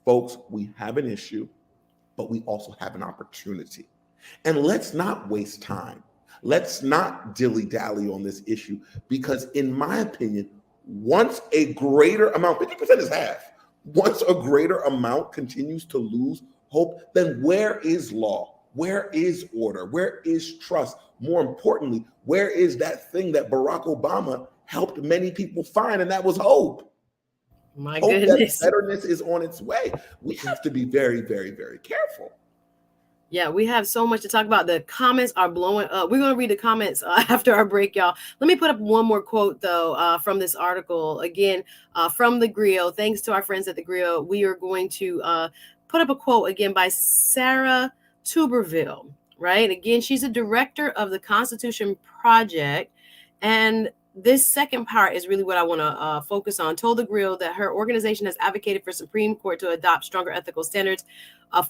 folks, we have an issue, but we also have an opportunity. And let's not waste time. Let's not dilly-dally on this issue, because in my opinion, once a greater amount, 50% is half, once a greater amount continues to lose hope, then where is law? Where is order? Where is trust? More importantly, where is that thing that Barack Obama helped many people find, and that was hope? My hope goodness. that betterness is on its way. We have to be very, very, very careful. Yeah, we have so much to talk about. The comments are blowing up. We're going to read the comments after our break, y'all. Let me put up one more quote, though, from this article. Again, from the Griot. Thanks to our friends at the Griot. We are going to put up a quote again by Sarah Tuberville, right? Again, she's a director of the Constitution Project. And this second part is really what I want to focus on. Told the Griot that her organization has advocated for Supreme Court to adopt stronger ethical standards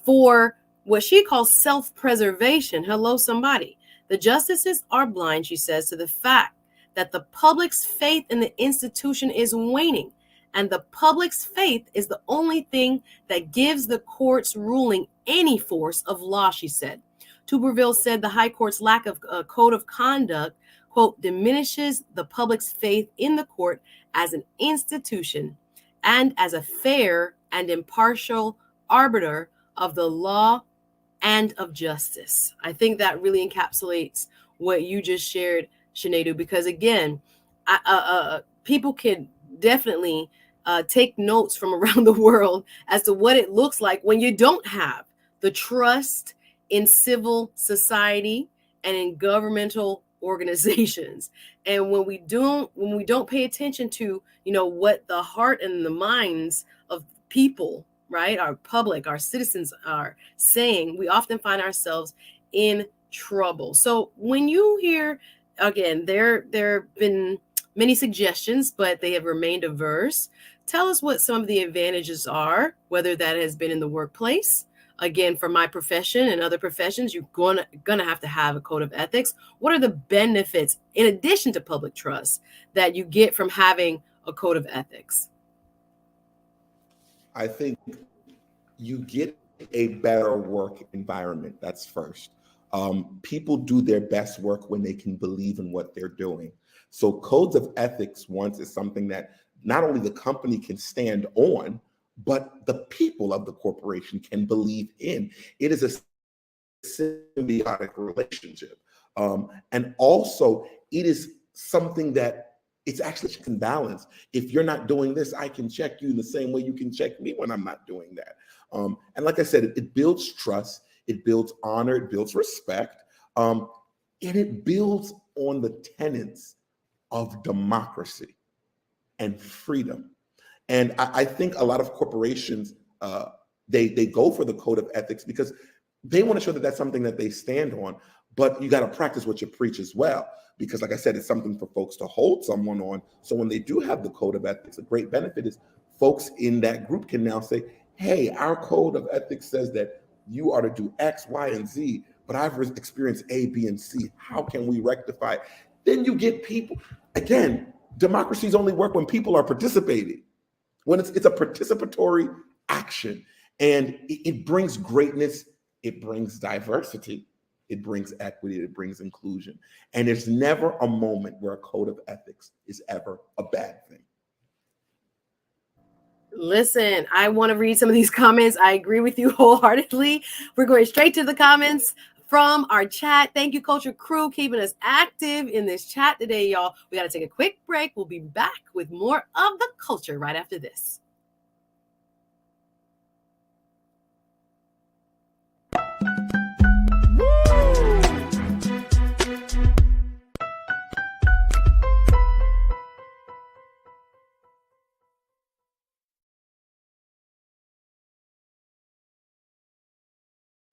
for what she calls self-preservation. Hello, somebody. The justices are blind, she says, to the fact that the public's faith in the institution is waning. And the public's faith is the only thing that gives the court's ruling any force of law, she said. Tuberville said the High Court's lack of a code of conduct, quote, diminishes the public's faith in the court as an institution and as a fair and impartial arbiter of the law and of justice. I think that really encapsulates what you just shared, Sinedu, because again, people can definitely take notes from around the world as to what it looks like when you don't have the trust in civil society and in governmental organizations. And when we don't pay attention to, what the heart and the minds of people, right, our public, our citizens are saying, we often find ourselves in trouble. So when you hear, again, there have been many suggestions, but they have remained averse. Tell us what some of the advantages are, whether that has been in the workplace. Again, for my profession and other professions, you're gonna have to have a code of ethics. What are the benefits, in addition to public trust, that you get from having a code of ethics? I think you get a better work environment. That's first. People do their best work when they can believe in what they're doing. So codes of ethics, once, is something that not only the company can stand on, but the people of the corporation can believe in. It is a symbiotic relationship. And also, it is something that it's actually check and balance. If you're not doing this, I can check you in the same way you can check me when I'm not doing that. And like I said, it builds trust, it builds honor, it builds respect, and it builds on the tenets of democracy and freedom. And I think a lot of corporations, they go for the code of ethics because they want to show that that's something that they stand on, but you got to practice what you preach as well. Because like I said, it's something for folks to hold someone on. So when they do have the code of ethics, a great benefit is folks in that group can now say, hey, our code of ethics says that you are to do X, Y, and Z, but I've experienced A, B, and C. How can we rectify it? Then you get people. Again, democracies only work when people are participating, when it's a participatory action. And it brings greatness, it brings diversity, it brings equity, it brings inclusion. And there's never a moment where a code of ethics is ever a bad thing. Listen, I want to read some of these comments. I agree with you wholeheartedly. We're going straight to the comments from our chat. Thank you, Culture Crew, keeping us active in this chat today, y'all. We got to take a quick break. We'll be back with more of the culture right after this.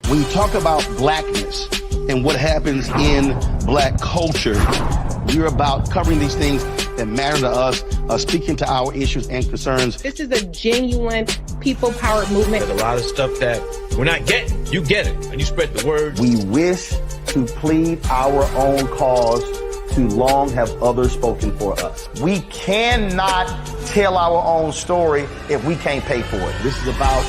When you talk about blackness and what happens in black culture, we're about covering these things that matter to us, speaking to our issues and concerns. This is a genuine people-powered movement. There's a lot of stuff that we're not getting. You get it, and you spread the word. We wish to plead our own cause. Too long have others spoken for us. We cannot tell our own story if we can't pay for it. This is about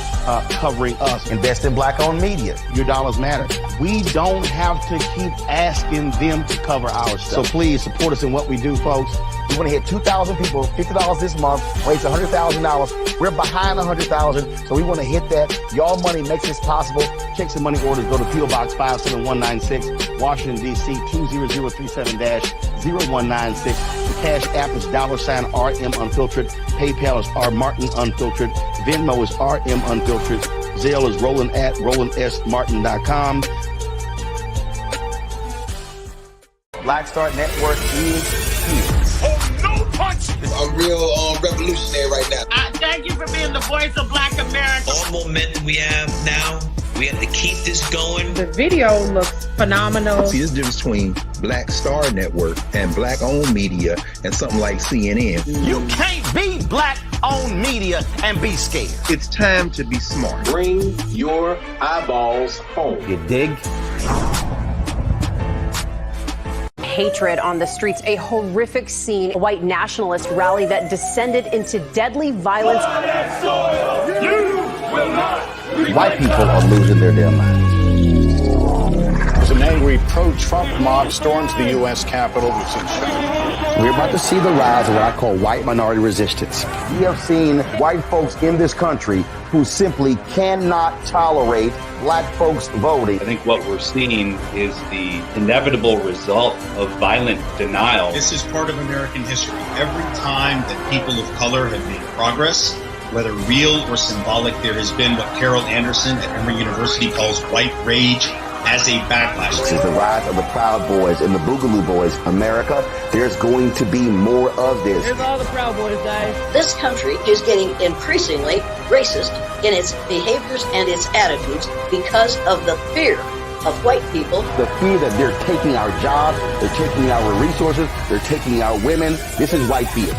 covering us. Invest in black-owned media. Your dollars matter. We don't have to keep asking them to cover our stuff. So please support us in what we do, folks. We want to hit 2,000 people, $50 this month, raise $100,000. We're behind $100,000, so we want to hit that. Y'all money makes this possible. Checks and money orders go to P.O. Box 57196, Washington, D.C. 20037-0196. The Cash App is $RM Unfiltered. PayPal is R Martin Unfiltered. Venmo is RM Unfiltered. Zelle is Roland@RolandSMartin.com. Black Star Network is here. Oh, no punch! I'm real revolutionary right now. Thank you for being the voice of Black America. All momentum we have now, we have to keep this going. The video looks phenomenal. See, there's a difference between Black Star Network and black-owned media and something like CNN. You can't be black-owned media and be scared. It's time to be smart. Bring your eyeballs home. You dig? Hatred on the streets, a horrific scene, a white nationalist rally that descended into deadly violence. White people are losing their damn minds. As an angry pro-Trump mob storms the U.S. Capitol, we're about to see the rise of what I call white minority resistance. We have seen white folks in this country who simply cannot tolerate black folks voting. I think what we're seeing is the inevitable result of violent denial. This is part of American history. Every time that people of color have made progress, whether real or symbolic, there has been what Carol Anderson at Emory University calls white rage as a backlash. This is the rise of the Proud Boys and the Boogaloo Boys. America, there's going to be more of this. Here's all the Proud Boys, guys. This country is getting increasingly racist in its behaviors and its attitudes because of the fear of white people. The fear that they're taking our jobs, they're taking our resources, they're taking our women. This is white fear.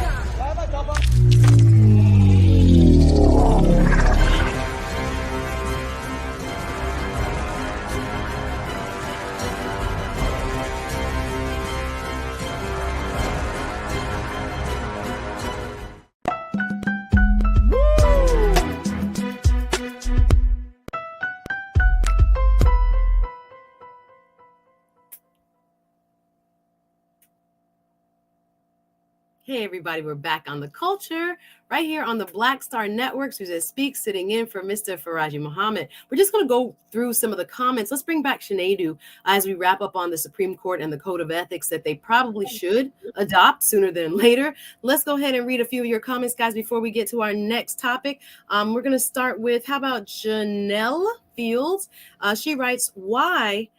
Hey everybody, we're back on The Culture right here on the Black Star Network. Suzette Speaks, sitting in for Mr. Farajii Muhammad. We're just going to go through some of the comments. Let's bring back Sinedu as we wrap up on the Supreme Court and the Code of Ethics that they probably should adopt sooner than later. Let's go ahead and read a few of your comments, guys, before we get to our next topic. We're going to start with, how about Janelle Fields? She writes, why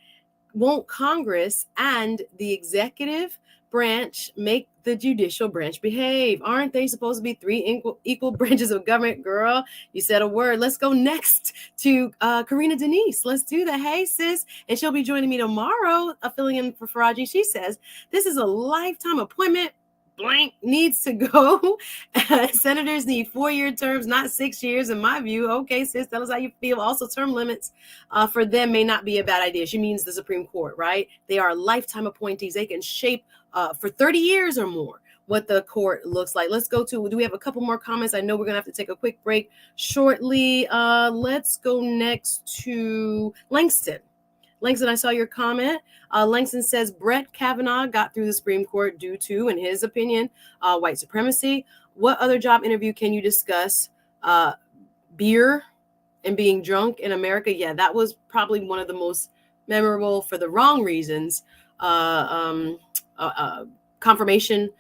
won't Congress and the executive branch make the judicial branch behave? Aren't they supposed to be three equal branches of government? Girl, you said a word. Let's go next to Karina Denise. Let's do that. Hey, sis. And she'll be joining me tomorrow, filling in for Farajii. She says, this is a lifetime appointment. Blank needs to go. Senators need 4-year terms, not 6 years, in my view. Okay, sis, tell us how you feel. Also, term limits for them may not be a bad idea. She means the Supreme Court, right? They are lifetime appointees. They can shape for 30 years or more what the court looks like. Let's go to, do we have a couple more comments? I know we're going to have to take a quick break shortly. Let's go next to Langston. Langston, I saw your comment. Langston says Brett Kavanaugh got through the Supreme Court due to, in his opinion, white supremacy. What other job interview can you discuss? Beer and being drunk in America. Yeah, that was probably one of the most memorable, for the wrong reasons, confirmation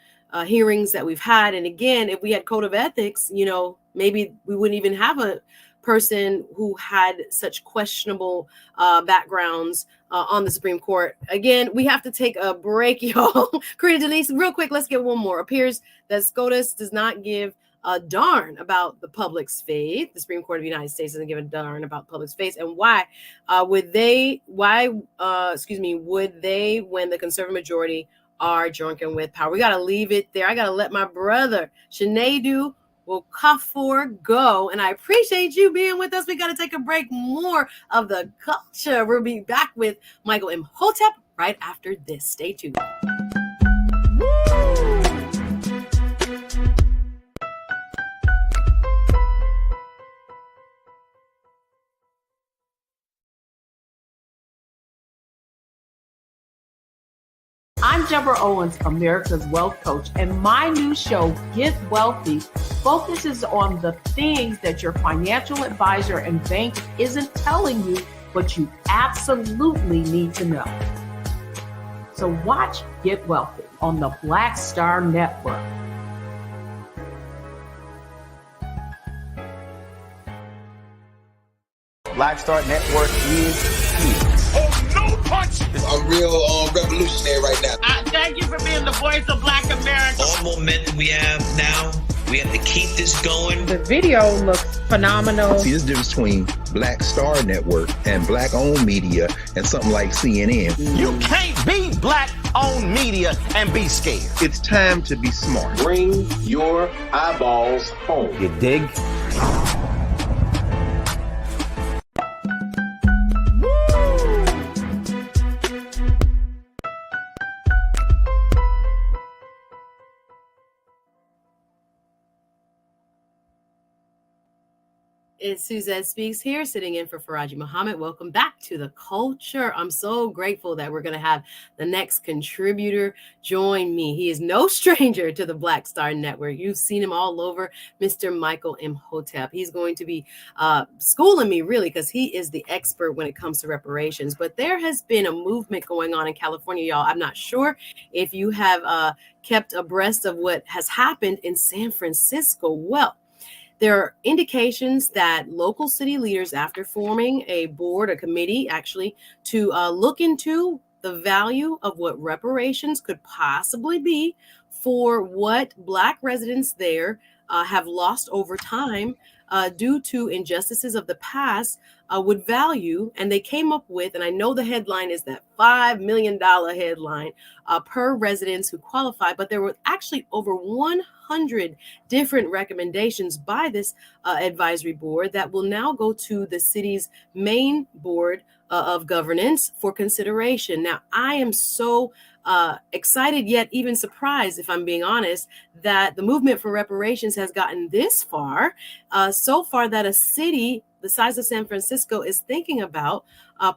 hearings that we've had. And again, if we had code of ethics, you know, maybe we wouldn't even have a person who had such questionable backgrounds on the Supreme Court. Again, we have to take a break, y'all. Karina Denise, real quick, let's get one more. Appears that SCOTUS does not give a darn about the public's faith. The Supreme Court of the United States doesn't give a darn about the public's faith. And why would they, when the conservative majority are drunken with power? We got to leave it there. I got to let my brother, Sinedu Okafor, go. And I appreciate you being with us. We got to take a break. More of the culture. We'll be back with Michael Imhotep right after this. Stay tuned. I'm Deborah Owens, America's Wealth Coach, and my new show, Get Wealthy, focuses on the things that your financial advisor and bank isn't telling you, but you absolutely need to know. So watch Get Wealthy on the Black Star Network. Black Star Network is here. Oh, no punch! I'm real revolutionary right now. Thank you for being the voice of Black America. All momentum we have now, we have to keep this going. The video looks phenomenal. See, there's a difference between Black Star Network and black-owned media and something like CNN. You can't be black-owned media and be scared. It's time to be smart. Bring your eyeballs home. You dig? It's Suzette Speaks here, sitting in for Farajii Muhammad. Welcome back to The Culture. I'm so grateful that we're going to have the next contributor join me. He is no stranger to the Black Star Network. You've seen him all over, Mr. Michael Imhotep. He's going to be schooling me, really, because he is the expert when it comes to reparations. But there has been a movement going on in California, y'all. I'm not sure if you have kept abreast of what has happened in San Francisco. Well, there are indications that local city leaders, after forming a board, a committee actually, to look into the value of what reparations could possibly be for what Black residents there have lost over time due to injustices of the past, would value. And they came up with, and I know the headline is that $5 million headline per residents who qualify, but there were actually over 100 different recommendations by this advisory board that will now go to the city's main board of governance for consideration. Now, I am so excited, yet even surprised, if I'm being honest, that the movement for reparations has gotten this far, so far that a city the size of San Francisco is thinking about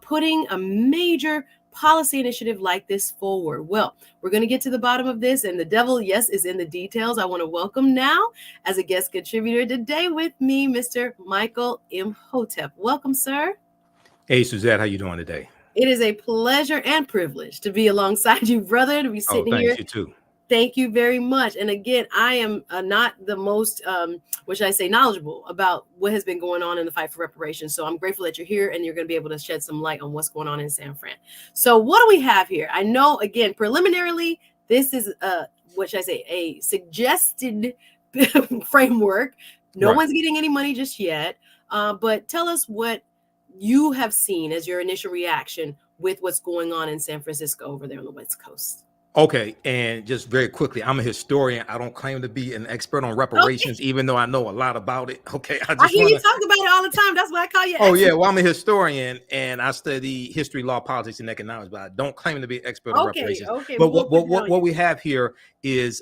putting a major policy initiative like this forward. Well, we're going to get to the bottom of this, and the devil, yes, is in the details. I want to welcome now, as a guest contributor today with me, Mr. Michael Imhotep. Welcome, sir. Hey, Suzette, how you doing today? It is a pleasure and privilege to be alongside you, brother, to be sitting here. You too. Thank you very much. And again, I am not the most, what should I say, knowledgeable about what has been going on in the fight for reparations. So I'm grateful that you're here and you're going to be able to shed some light on what's going on in San Fran. So what do we have here? I know, again, preliminarily, this is, what should I say, a suggested framework. No one's getting any money just yet. But tell us what you have seen as your initial reaction with what's going on in San Francisco over there on the West Coast. Okay, and just very quickly, I'm a historian. I don't claim to be an expert on reparations, even though I know a lot about it. Okay, I hear you talk about it all the time. That's why I call you. Oh yeah, well, I'm a historian and I study history, law, politics, and economics, but I don't claim to be an expert on reparations. Okay, but what we have here is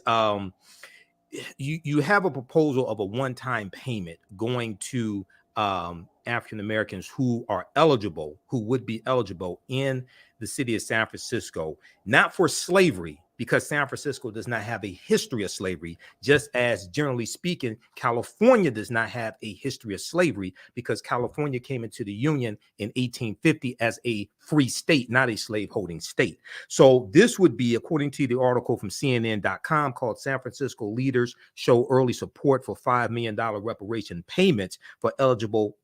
you have a proposal of a one-time payment going to African Americans who are eligible, who would be eligible in the city of San Francisco, not for slavery, because San Francisco does not have a history of slavery, just as generally speaking, California does not have a history of slavery, because California came into the Union in 1850 as a free state, not a slaveholding state. So this would be, according to the article from CNN.com called San Francisco Leaders Show Early Support for $5 million Reparation Payments for eligible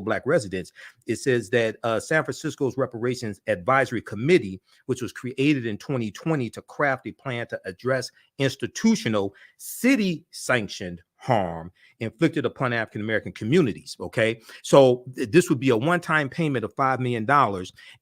Black residents. It says that San Francisco's Reparations Advisory Committee, which was created in 2020 to craft a plan to address institutional city-sanctioned harm inflicted upon African American communities. Okay, so this would be a one-time payment of $5 million,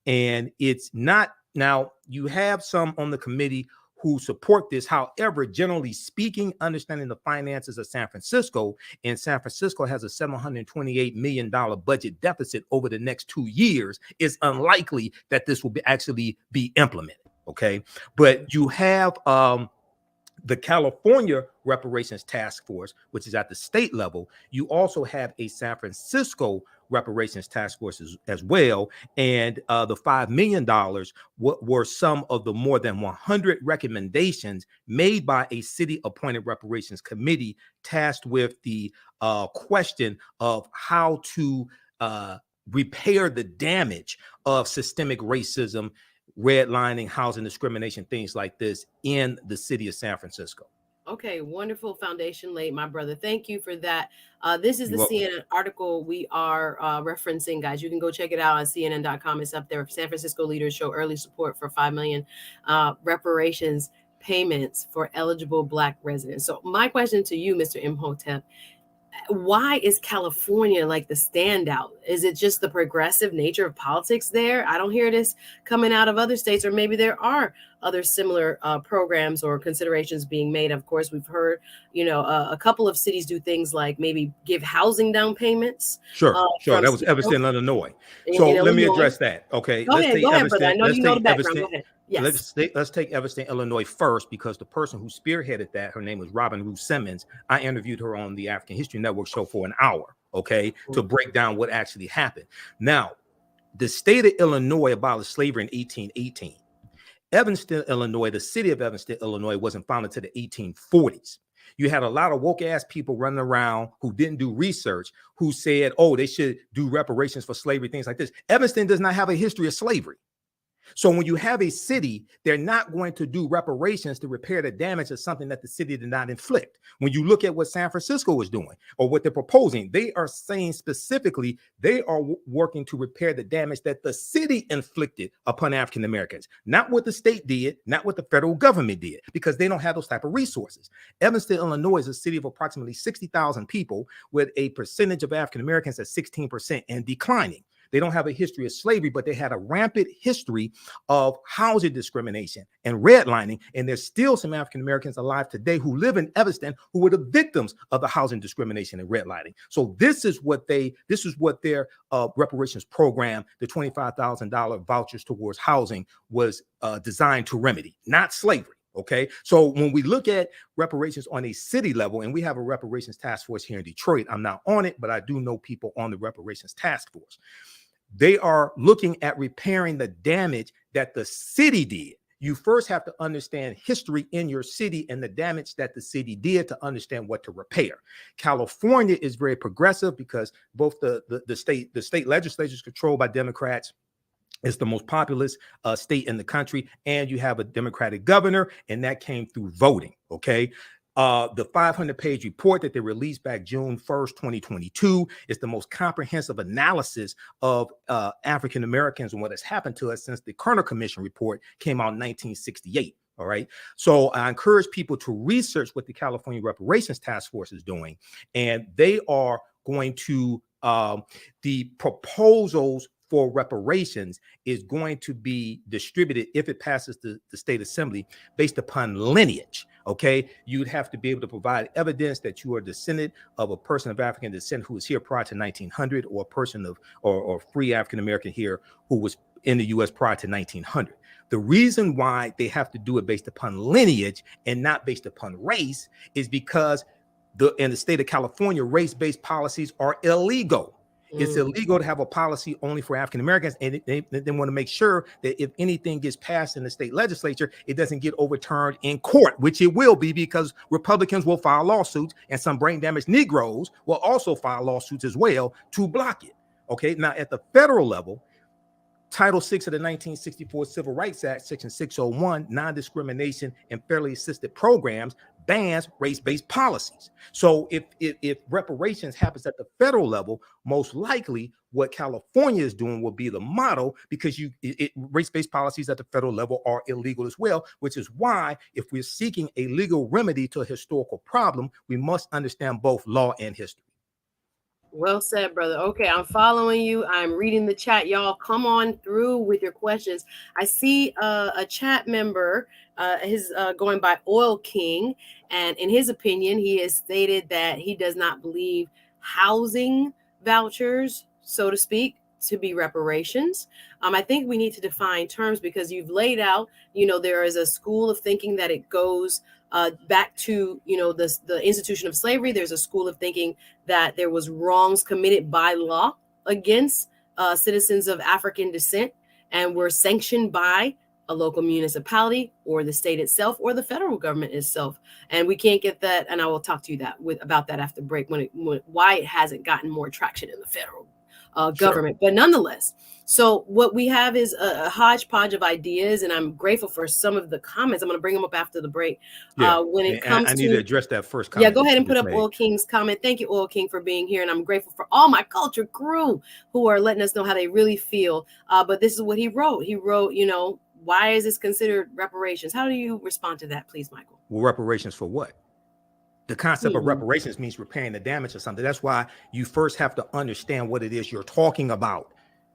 and it's not. Now you have some on the committee who support this. However, generally speaking, understanding the finances of San Francisco, and San Francisco has a $728 million budget deficit over the next 2 years, it's unlikely that this will actually be implemented. Okay, but you have the California Reparations Task Force, which is at the state level. You also have a San Francisco Reparations Task Force as well. And the $5 million were some of the more than 100 recommendations made by a city-appointed reparations committee tasked with the question of how to repair the damage of systemic racism, redlining, housing discrimination, things like this in the city of San Francisco. Okay, wonderful foundation laid, my brother. Thank you for that. This is the CNN article we are referencing, guys. You can go check it out on CNN.com. It's up there. San Francisco leaders show early support for 5 million reparations payments for eligible Black residents. So my question to you, Mr. Imhotep, why is California like the standout? Is it just the progressive nature of politics there? I don't hear this coming out of other states, or maybe there are other similar programs or considerations being made. Of course, we've heard, a couple of cities do things like maybe give housing down payments. Sure. That was Evanston, Illinois. So let me address that. Okay. Go ahead, brother. I know you know the background. Go ahead. Yes. Let's take Evanston, Illinois first, because the person who spearheaded that, her name was Robin Ruth Simmons. I interviewed her on the African History Network show for an hour, to break down what actually happened. Now, the state of Illinois abolished slavery in 1818. Evanston, Illinois, the city of Evanston, Illinois, wasn't founded until the 1840s. You had a lot of woke ass people running around who didn't do research, who said, they should do reparations for slavery, things like this. Evanston does not have a history of slavery. So when you have a city, they're not going to do reparations to repair the damage of something that the city did not inflict. When you look at what San Francisco is doing or what they're proposing, they are saying specifically they are working to repair the damage that the city inflicted upon African Americans, not what the state did, not what the federal government did, because they don't have those type of resources. Evanston, Illinois is a city of approximately 60,000 people with a percentage of African Americans at 16% and declining. They don't have a history of slavery, but they had a rampant history of housing discrimination and redlining. And there's still some African Americans alive today who live in Evanston who were the victims of the housing discrimination and redlining. So this is what their reparations program, the $25,000 vouchers towards housing, was designed to remedy, not slavery. Okay, so when we look at reparations on a city level, and we have a reparations task force here in Detroit, I'm not on it, but I do know people on the reparations task force. They are looking at repairing the damage that the city did. You first have to understand history in your city and the damage that the city did to understand what to repair. California is very progressive because both the state legislature is controlled by Democrats. It's the most populous state in the country, and you have a Democratic governor, and that came through voting. Okay. The 500-page report that they released back June 1st, 2022 is the most comprehensive analysis of African Americans and what has happened to us since the Kerner Commission report came out in 1968. All right. So I encourage people to research what the California Reparations Task Force is doing, and they are going to the proposals for reparations is going to be distributed, if it passes the state assembly, based upon lineage. Okay, you'd have to be able to provide evidence that you are a descendant of a person of African descent who was here prior to 1900, or a person of or free African American here who was in the U.S. prior to 1900. The reason why they have to do it based upon lineage and not based upon race is because in the state of California, race-based policies are illegal. It's illegal to have a policy only for African Americans, and they want to make sure that if anything gets passed in the state legislature, it doesn't get overturned in court, which it will be, because Republicans will file lawsuits, and some brain damaged Negroes will also file lawsuits as well to block it. Okay, now at the federal level, Title VI of the 1964 Civil Rights Act, Section 601, non-discrimination and fairly assisted programs, bans race-based policies. So if reparations happens at the federal level, most likely what California is doing will be the model, because race-based policies at the federal level are illegal as well, which is why if we're seeking a legal remedy to a historical problem, we must understand both law and history. Well said, brother. Okay, I'm following you. I'm reading the chat. Y'all come on through with your questions. I see a chat member, his going by Oil King, and in his opinion, he has stated that he does not believe housing vouchers, so to speak, to be reparations. I think we need to define terms, because you've laid out, there is a school of thinking that it goes back to, the institution of slavery. There's a school of thinking that there was wrongs committed by law against citizens of African descent and were sanctioned by a local municipality or the state itself or the federal government itself. And we can't get that. And I will talk to you about that after break, why it hasn't gotten more traction in the federal government. Sure. But nonetheless, so what we have is a hodgepodge of ideas, and I'm grateful for some of the comments. I'm going to bring them up after the break. Yeah. When it comes I need to address that first comment. Yeah, go ahead and put up Oil King's comment. Thank you, Oil King, for being here. And I'm grateful for all my culture crew who are letting us know how they really feel. But this is what he wrote. He wrote, why is this considered reparations? How do you respond to that, please, Michael? Well, reparations for what? The concept of reparations means repairing the damage or something. That's why you first have to understand what it is you're talking about.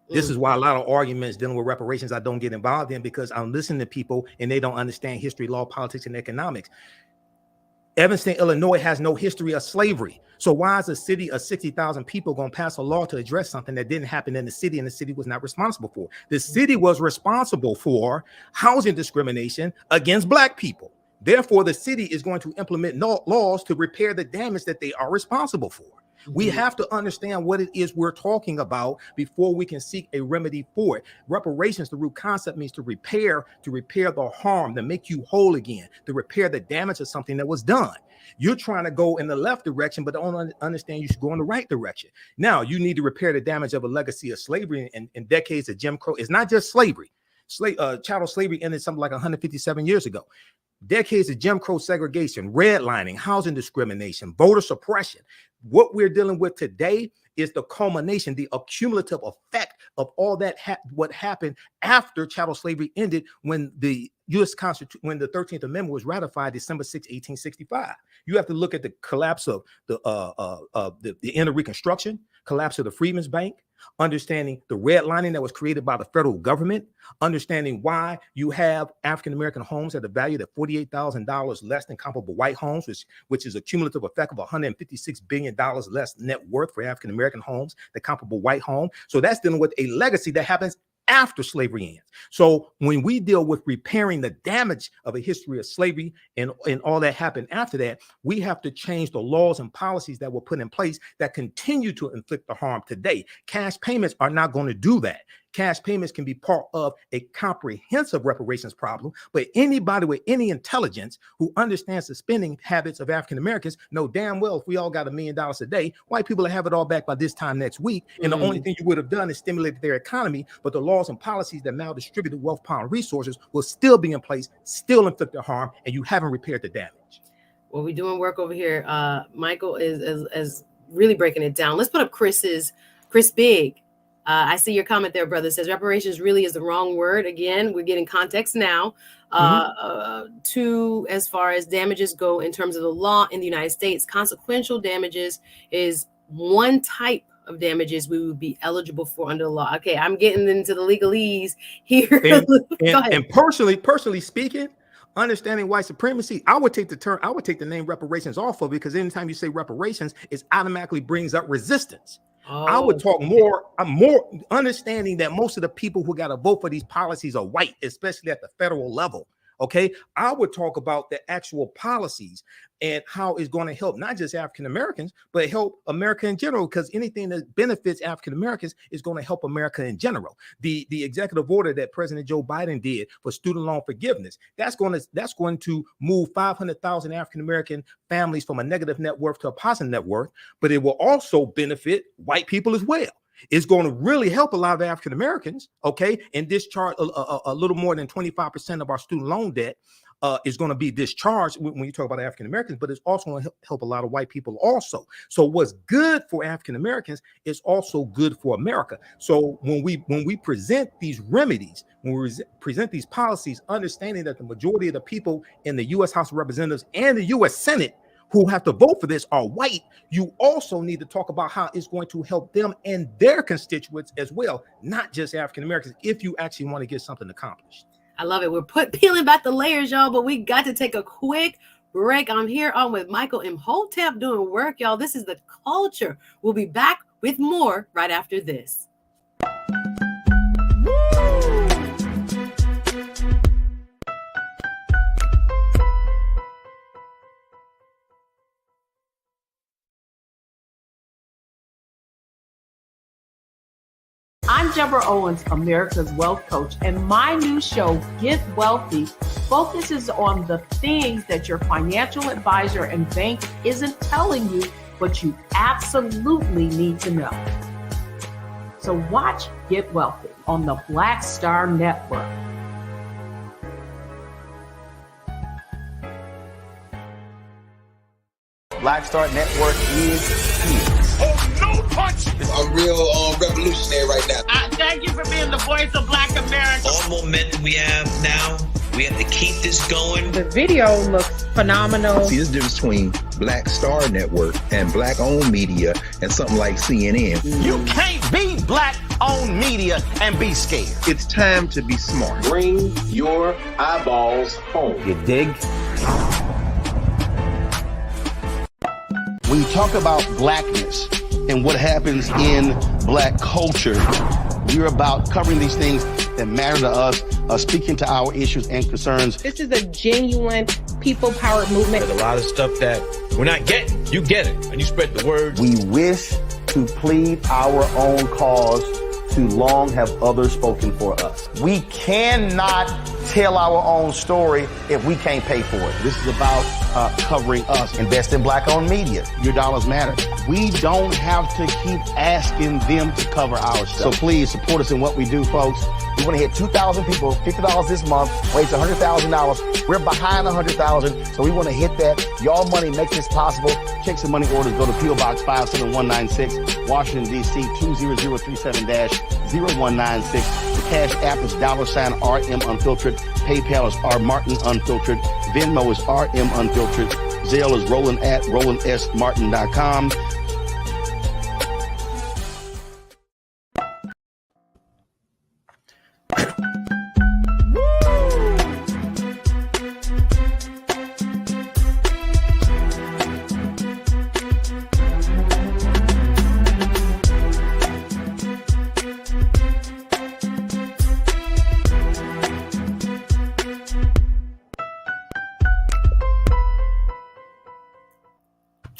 This is why a lot of arguments dealing with reparations I don't get involved in, because I'm listening to people and they don't understand history, law, politics, and economics. Evanston, Illinois has no history of slavery. So why is a city of 60,000 people going to pass a law to address something that didn't happen in the city and the city was not responsible for? The city was responsible for housing discrimination against Black people. Therefore, the city is going to implement laws to repair the damage that they are responsible for. We have to understand what it is we're talking about before we can seek a remedy for it. Reparations, the root concept, means to repair the harm, to make you whole again, to repair the damage of something that was done. You're trying to go in the left direction, but don't understand you should go in the right direction. Now, you need to repair the damage of a legacy of slavery and decades of Jim Crow. It's not just slavery. Chattel slavery ended something like 157 years ago. Decades of Jim Crow segregation, redlining, housing discrimination, voter suppression. What we're dealing with today is the culmination, the accumulative effect of all that what happened after chattel slavery ended when the U.S. Constitution, when the 13th Amendment was ratified December 6, 1865. You have to look at the collapse of the inner Reconstruction, collapse of the Freedmen's Bank, understanding the redlining that was created by the federal government, understanding why you have African-American homes at a value of $48,000 less than comparable white homes, which is a cumulative effect of $156 billion less net worth for African-American homes than comparable white home. So that's dealing with a legacy that happens after slavery ends. So when we deal with repairing the damage of a history of slavery and all that happened after that, we have to change the laws and policies that were put in place that continue to inflict the harm today. Cash payments are not going to do that. Cash payments can be part of a comprehensive reparations problem, but anybody with any intelligence who understands the spending habits of African Americans know damn well if we all got $1 million a day, white people will have it all back by this time next week. And the only thing you would have done is stimulated their economy, but the laws and policies that maldistributed wealth, power, and resources will still be in place, still inflict the harm, and you haven't repaired the damage. Well, we're doing work over here. Michael is really breaking it down. Let's put up Chris Big. I see your comment there, brother. It says reparations really is the wrong word. Again, we're getting context now to as far as damages go in terms of the law in the United States. Consequential damages is one type of damages we would be eligible for under the law. Okay, I'm getting into the legalese here. And personally speaking, understanding white supremacy, I would take the name reparations off of it, because anytime you say reparations, it automatically brings up resistance. I would talk more understanding that most of the people who got to vote for these policies are white, especially at the federal level. Okay, I would talk about the actual policies and how it's going to help not just African Americans, but help America in general, because anything that benefits African Americans is going to help America in general. The executive order that President Joe Biden did for student loan forgiveness, that's going to move 500,000 African American families from a negative net worth to a positive net worth, but it will also benefit white people as well. It's going to really help a lot of African Americans, okay, and discharge a little more than 25% of our student loan debt is going to be discharged when you talk about African Americans, but it's also going to help a lot of white people also. So what's good for African Americans is also good for America. So when we present these remedies, when we present these policies, understanding that the majority of the people in the U.S. House of Representatives and the U.S. Senate who have to vote for this are white, you also need to talk about how it's going to help them and their constituents as well, not just African Americans, if you actually want to get something accomplished. I love it. We're peeling back the layers, y'all, but we got to take a quick break. I'm here on with Michael Imhotep doing work, y'all. This is The Culture. We'll be back with more right after this. I'm Deborah Owens, America's Wealth Coach, and my new show, Get Wealthy, focuses on the things that your financial advisor and bank isn't telling you, but you absolutely need to know. So watch Get Wealthy on the Black Star Network. Black Star Network is here. Oh, no punch! I'm real revolutionary right now. Thank you for being the voice of Black America. All momentum we have now, we have to keep this going. The video looks phenomenal. See, there's a difference between Black Star Network and black-owned media and something like CNN. You can't be black-owned media and be scared. It's time to be smart. Bring your eyeballs home. You dig? When you talk about blackness and what happens in black culture, we're about covering these things that matter to us, speaking to our issues and concerns. This is a genuine people-powered movement. There's a lot of stuff that we're not getting. You get it, and you spread the word. We wish to plead our own cause. Too long have others spoken for us. We cannot tell our own story if we can't pay for it. This is about covering us. Invest in black-owned media. Your dollars matter. We don't have to keep asking them to cover our stuff. So please support us in what we do, folks. We want to hit 2,000 people, $50 this month, raise $100,000. We're behind 100,000, so we want to hit that. Your money makes this possible. Check some money orders. Go to P.O. Box 57196, Washington, D.C. 20037-0196. The Cash App is $RM Unfiltered. PayPal is R Martin Unfiltered. Venmo is RM Unfiltered. Zelle is Roland at RolandSMartin.com.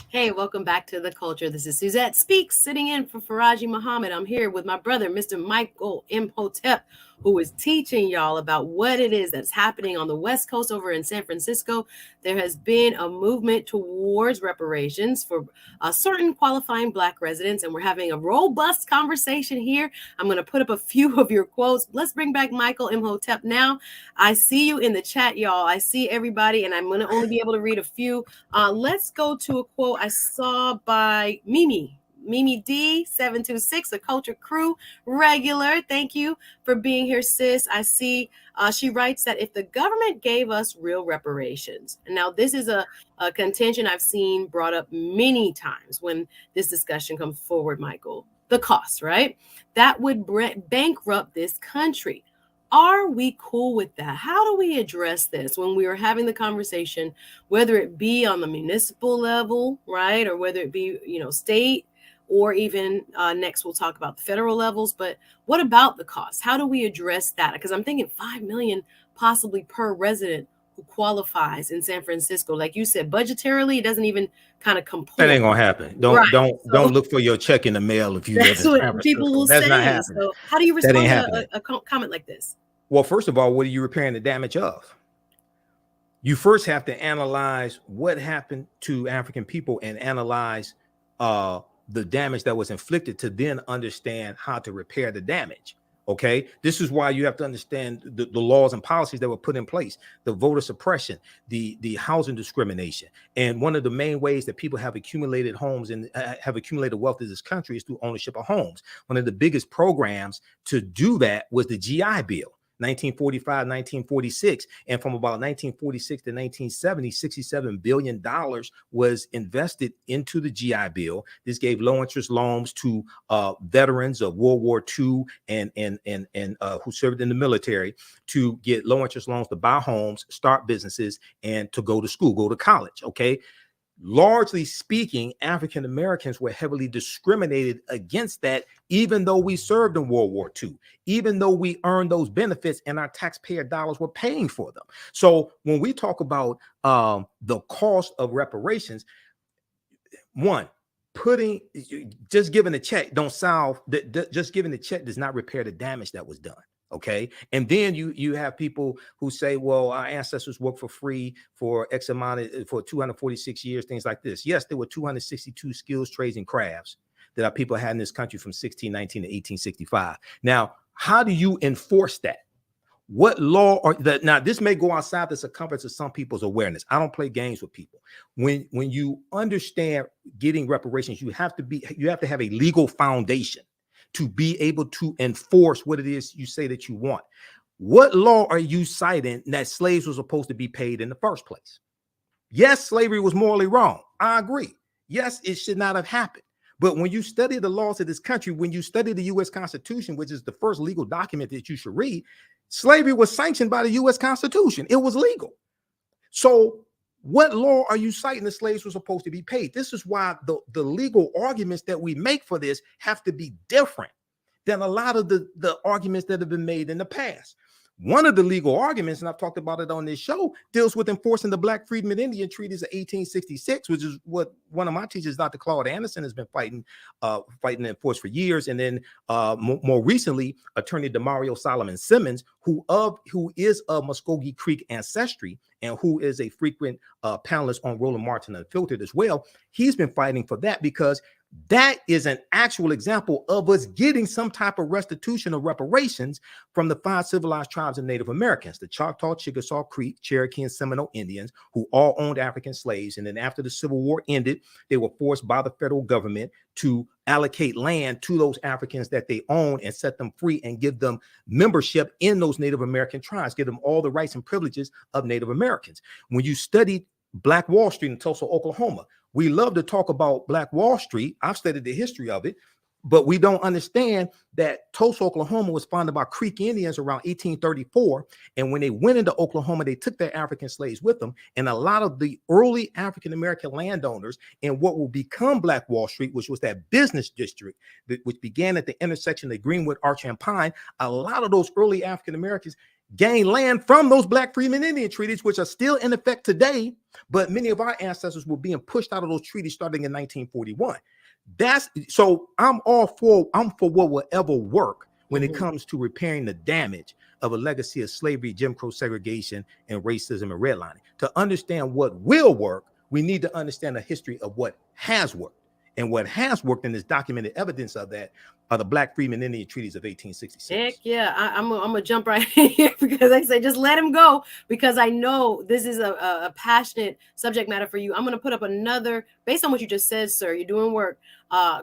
Hey, welcome back to The Culture. This is Suzette Speaks, sitting in for Farajii Muhammad. I'm here with my brother, Mr. Michael Imhotep, who is teaching y'all about what it is that's happening on the West Coast over in San Francisco. There has been a movement towards reparations for certain qualifying Black residents, and we're having a robust conversation here. I'm going to put up a few of your quotes. Let's bring back Michael Imhotep now. I see you in the chat, y'all. I see everybody, and I'm going to only be able to read a few. Let's go to a quote I saw by Mimi D 726, a Culture Crew regular. Thank you for being here, sis. I see she writes that if the government gave us real reparations, and now this is a contention I've seen brought up many times when this discussion comes forward, Michael, the cost, right? That would bankrupt this country. Are we cool with that? How do we address this when we are having the conversation, whether it be on the municipal level, right? Or whether it be, state, or even next we'll talk about the federal levels. But what about the cost? How do we address that? Because I'm thinking $5 million possibly per resident who qualifies in San Francisco. Like you said, budgetarily, it doesn't even kind of complete. That ain't gonna happen. Don't look for your check in the mail if you live in San Francisco. People will That's say. not happening. So how do you respond to a comment like this? Well, first of all, what are you repairing the damage of? You first have to analyze what happened to African people and analyze the damage that was inflicted to then understand how to repair the damage. Okay, this is why you have to understand the laws and policies that were put in place, the voter suppression, the housing discrimination. And one of the main ways that people have accumulated homes and have accumulated wealth in this country is through ownership of homes. One of the biggest programs to do that was the GI Bill. 1945, 1946, and from about 1946 to 1970, $67 billion was invested into the GI Bill. This gave low interest loans to veterans of World War II and who served in the military to get low interest loans to buy homes, start businesses, and to go to school, go to college. Okay. Largely speaking, African Americans were heavily discriminated against that, even though we served in World War II, even though we earned those benefits and our taxpayer dollars were paying for them. So when we talk about the cost of reparations, one, just giving a check don't solve just giving a check does not repair the damage that was done. Okay. And then you have people who say, well, our ancestors worked for free for X amount for 246 years, things like this. Yes, there were 262 skills, trades, and crafts that our people had in this country from 1619 to 1865. Now, how do you enforce that? What law or that? Now, this may go outside the circumference of some people's awareness. I don't play games with people. When you understand getting reparations, you have to have a legal foundation to be able to enforce what it is you say that you want. What law are you citing that slaves were supposed to be paid in the first place? Yes, slavery was morally wrong. I agree. Yes, it should not have happened. But when you study the laws of this country, when you study the U.S. Constitution, which is the first legal document that you should read, slavery was sanctioned by the U.S. Constitution. It was legal. So what law are you citing the slaves were supposed to be paid? This is why the legal arguments that we make for this have to be different than a lot of the arguments that have been made in the past. One of the legal arguments, and I've talked about it on this show, deals with enforcing the Black Freedmen Indian Treaties of 1866, which is what one of my teachers, Dr. Claude Anderson, has been fighting and enforced for years. And then more recently, Attorney DeMario Solomon Simmons, who is of Muskogee Creek ancestry and who is a frequent panelist on Roland Martin Unfiltered as well, he's been fighting for that because that is an actual example of us getting some type of restitution or reparations from the 5 civilized tribes of Native Americans, the Choctaw, Chickasaw, Creek, Cherokee, and Seminole Indians, who all owned African slaves. And then after the Civil War ended, they were forced by the federal government to allocate land to those Africans that they own and set them free and give them membership in those Native American tribes, give them all the rights and privileges of Native Americans. When you studied Black Wall Street in Tulsa, Oklahoma, we love to talk about Black Wall Street. I've studied the history of it, but we don't understand that Tulsa, Oklahoma was founded by Creek Indians around 1834. And when they went into Oklahoma, they took their African slaves with them. And a lot of the early African-American landowners in what will become Black Wall Street, which was that business district, which began at the intersection of Greenwood, Archer, and Pine, a lot of those early African-Americans gained land from those Black Freedmen Indian treaties, which are still in effect today, but many of our ancestors were being pushed out of those treaties starting in 1941. So I'm for what will ever work when it comes to repairing the damage of a legacy of slavery, Jim Crow segregation, and racism and redlining. To understand what will work, we need to understand the history of what has worked. And what has worked, and there's documented evidence of that, are the Black Freedmen Indian Treaties of 1866. Heck yeah, I'm gonna jump right in here because I say just let him go, because I know this is a passionate subject matter for you. I'm gonna put up another, based on what you just said, sir, you're doing work,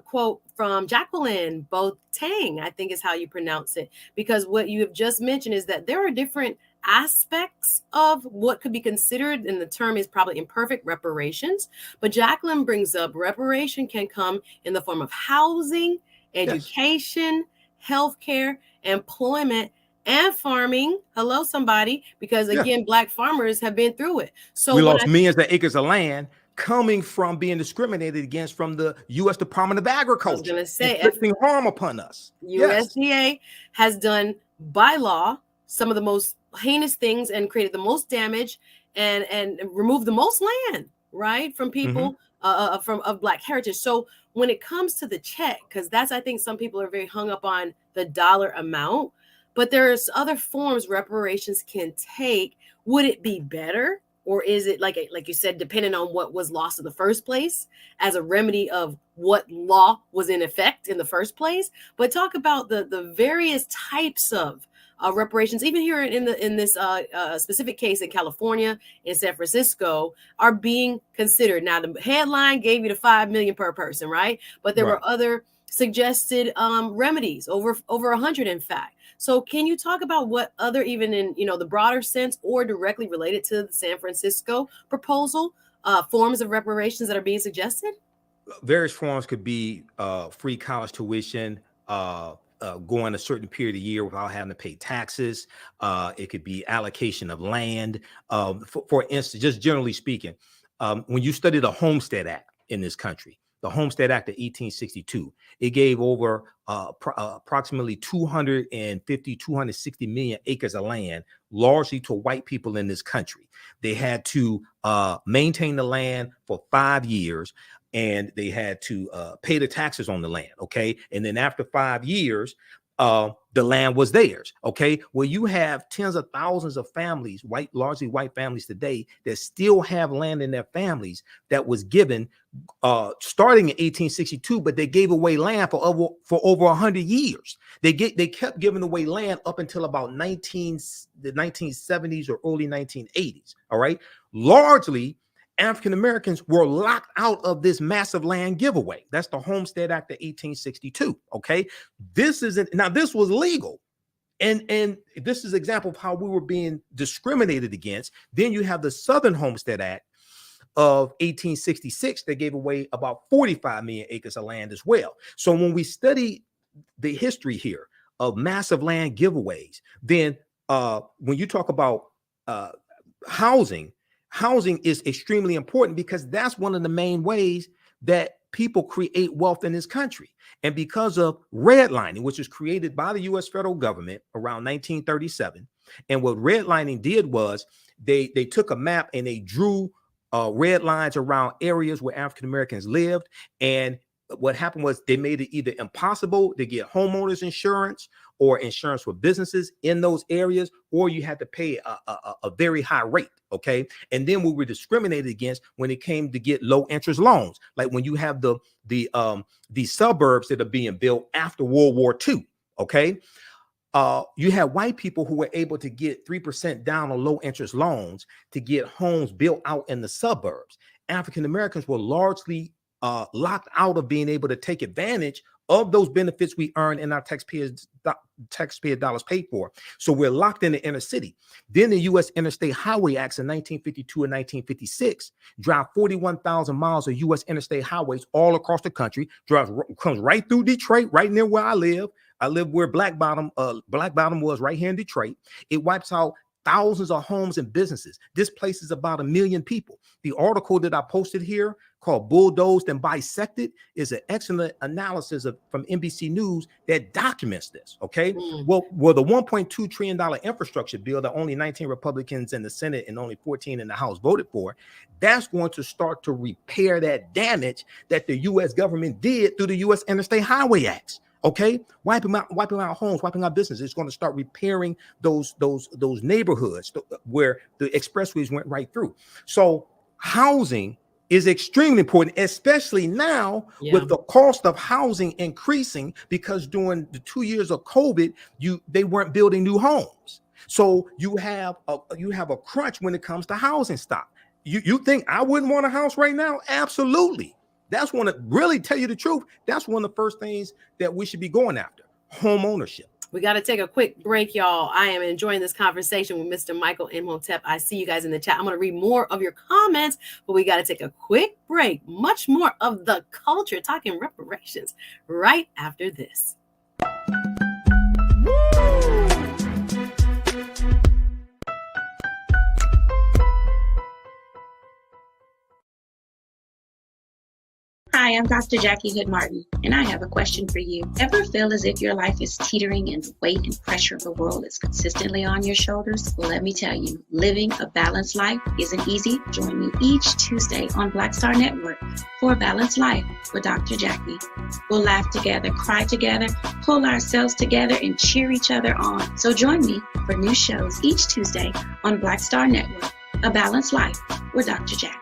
quote from Jacqueline Boateng, I think is how you pronounce it, because what you have just mentioned is that there are different aspects of what could be considered, and the term is probably imperfect, reparations. But Jacqueline brings up reparation can come in the form of housing, education, healthcare, employment, and farming. Hello, somebody, because again, Black farmers have been through it. So we lost millions of acres of land coming from being discriminated against from the U.S. Department of Agriculture. I was going to say, inflicting harm upon us. USDA has done by law some of the most heinous things and created the most damage and removed the most land, right, from people of Black heritage. So when it comes to the check, because that's, I think some people are very hung up on the dollar amount, but there's other forms reparations can take. Would it be better, or is it like you said, depending on what was lost in the first place, as a remedy of what law was in effect in the first place? But talk about the various types of reparations, even here in this specific case in California, in San Francisco, are being considered. Now, the headline gave you the $5 million per person, right? But there were other suggested remedies, over 100, in fact. So can you talk about what other, even in the broader sense or directly related to the San Francisco proposal, forms of reparations that are being suggested? Various forms could be free college tuition, going a certain period of year without having to pay taxes. It could be allocation of land. For instance, just generally speaking, when you study the Homestead Act in this country, the Homestead Act of 1862, it gave over approximately 260 million acres of land, largely to white people in this country. They had to maintain the land for 5 years. and they had to pay the taxes on the land. Okay. And then after 5 years, the land was theirs. Okay. Well, you have tens of thousands of families, largely white families today, that still have land in their families that was given starting in 1862, but they gave away land for over 100 years. They kept giving away land up until about the 1970s or early 1980s. All right. Largely, African Americans were locked out of this massive land giveaway. That's the Homestead Act of 1862. Okay, this was legal, and this is an example of how we were being discriminated against. Then you have the Southern Homestead Act of 1866 that gave away about 45 million acres of land as well. So when we study the history here of massive land giveaways, then when you talk about housing is extremely important, because that's one of the main ways that people create wealth in this country. And because of redlining, which was created by the U.S. federal government around 1937, and what redlining did was they took a map and they drew red lines around areas where African Americans lived. And what happened was they made it either impossible to get homeowners insurance or insurance for businesses in those areas, or you had to pay a very high rate. Okay. And then we were discriminated against when it came to get low interest loans. Like when you have the suburbs that are being built after World War II. Okay. You had white people who were able to get 3% down on low interest loans to get homes built out in the suburbs. African Americans were largely locked out of being able to take advantage of those benefits we earn in our taxpayer dollars paid for. So we're locked in the inner city. Then the U.S. Interstate Highway Acts in 1952 and 1956 drive 41,000 miles of U.S. interstate highways all across the country. Comes right through Detroit, right near where I live. I live where Black Bottom was, right here in Detroit. It wipes out thousands of homes and businesses. This place is about 1 million people. The article that I posted here called Bulldozed and Bisected is an excellent analysis from NBC News that documents this. Okay. Well, the $1.2 trillion infrastructure bill that only 19 Republicans in the Senate and only 14 in the House voted for, that's going to start to repair that damage that the U.S. government did through the U.S. Interstate Highway Acts. Okay, wiping out homes, wiping out businesses. It's going to start repairing those neighborhoods where the expressways went right through. So housing is extremely important, especially now with the cost of housing increasing, because during the 2 years of COVID, they weren't building new homes. So you have a crunch when it comes to housing stock. You think I wouldn't want a house right now? Absolutely. That's one of, really tell you the truth, that's one of the first things that we should be going after, home ownership. We got to take a quick break, y'all. I am enjoying this conversation with Mr. Michael Imhotep. I see you guys in the chat. I'm going to read more of your comments, but we got to take a quick break. Much more of the culture, talking reparations, right after this. Hi, I'm Dr. Jackie Hood Martin, and I have a question for you. Ever feel as if your life is teetering and the weight and pressure of the world is consistently on your shoulders? Well, let me tell you, living a balanced life isn't easy. Join me each Tuesday on Black Star Network for a Balanced Life with Dr. Jackie. We'll laugh together, cry together, pull ourselves together, and cheer each other on. So join me for new shows each Tuesday on Black Star Network, A Balanced Life with Dr. Jackie.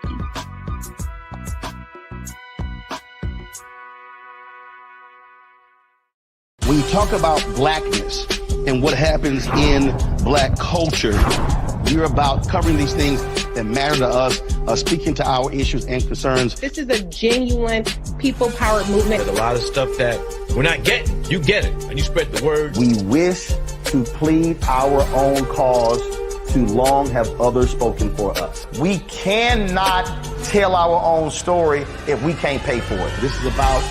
When you talk about blackness and what happens in black culture, we're about covering these things that matter to us, speaking to our issues and concerns. This is a genuine people-powered movement. There's a lot of stuff that we're not getting. You get it, and you spread the word. We wish to plead our own cause. Too long have others spoken for us. We cannot tell our own story if we can't pay for it. This is about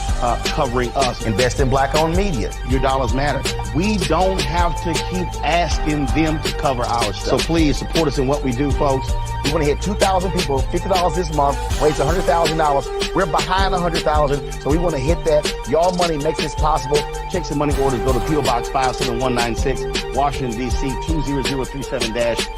covering us. Invest in black-owned media. Your dollars matter. We don't have to keep asking them to cover our stuff. So please support us in what we do, folks. We want to hit 2,000 people, $50 this month, raise $100,000. We're behind 100,000, so we want to hit that. Y'all money makes this possible. Checks and money orders go to P.O. Box 57196, Washington, D.C. 20037-0196.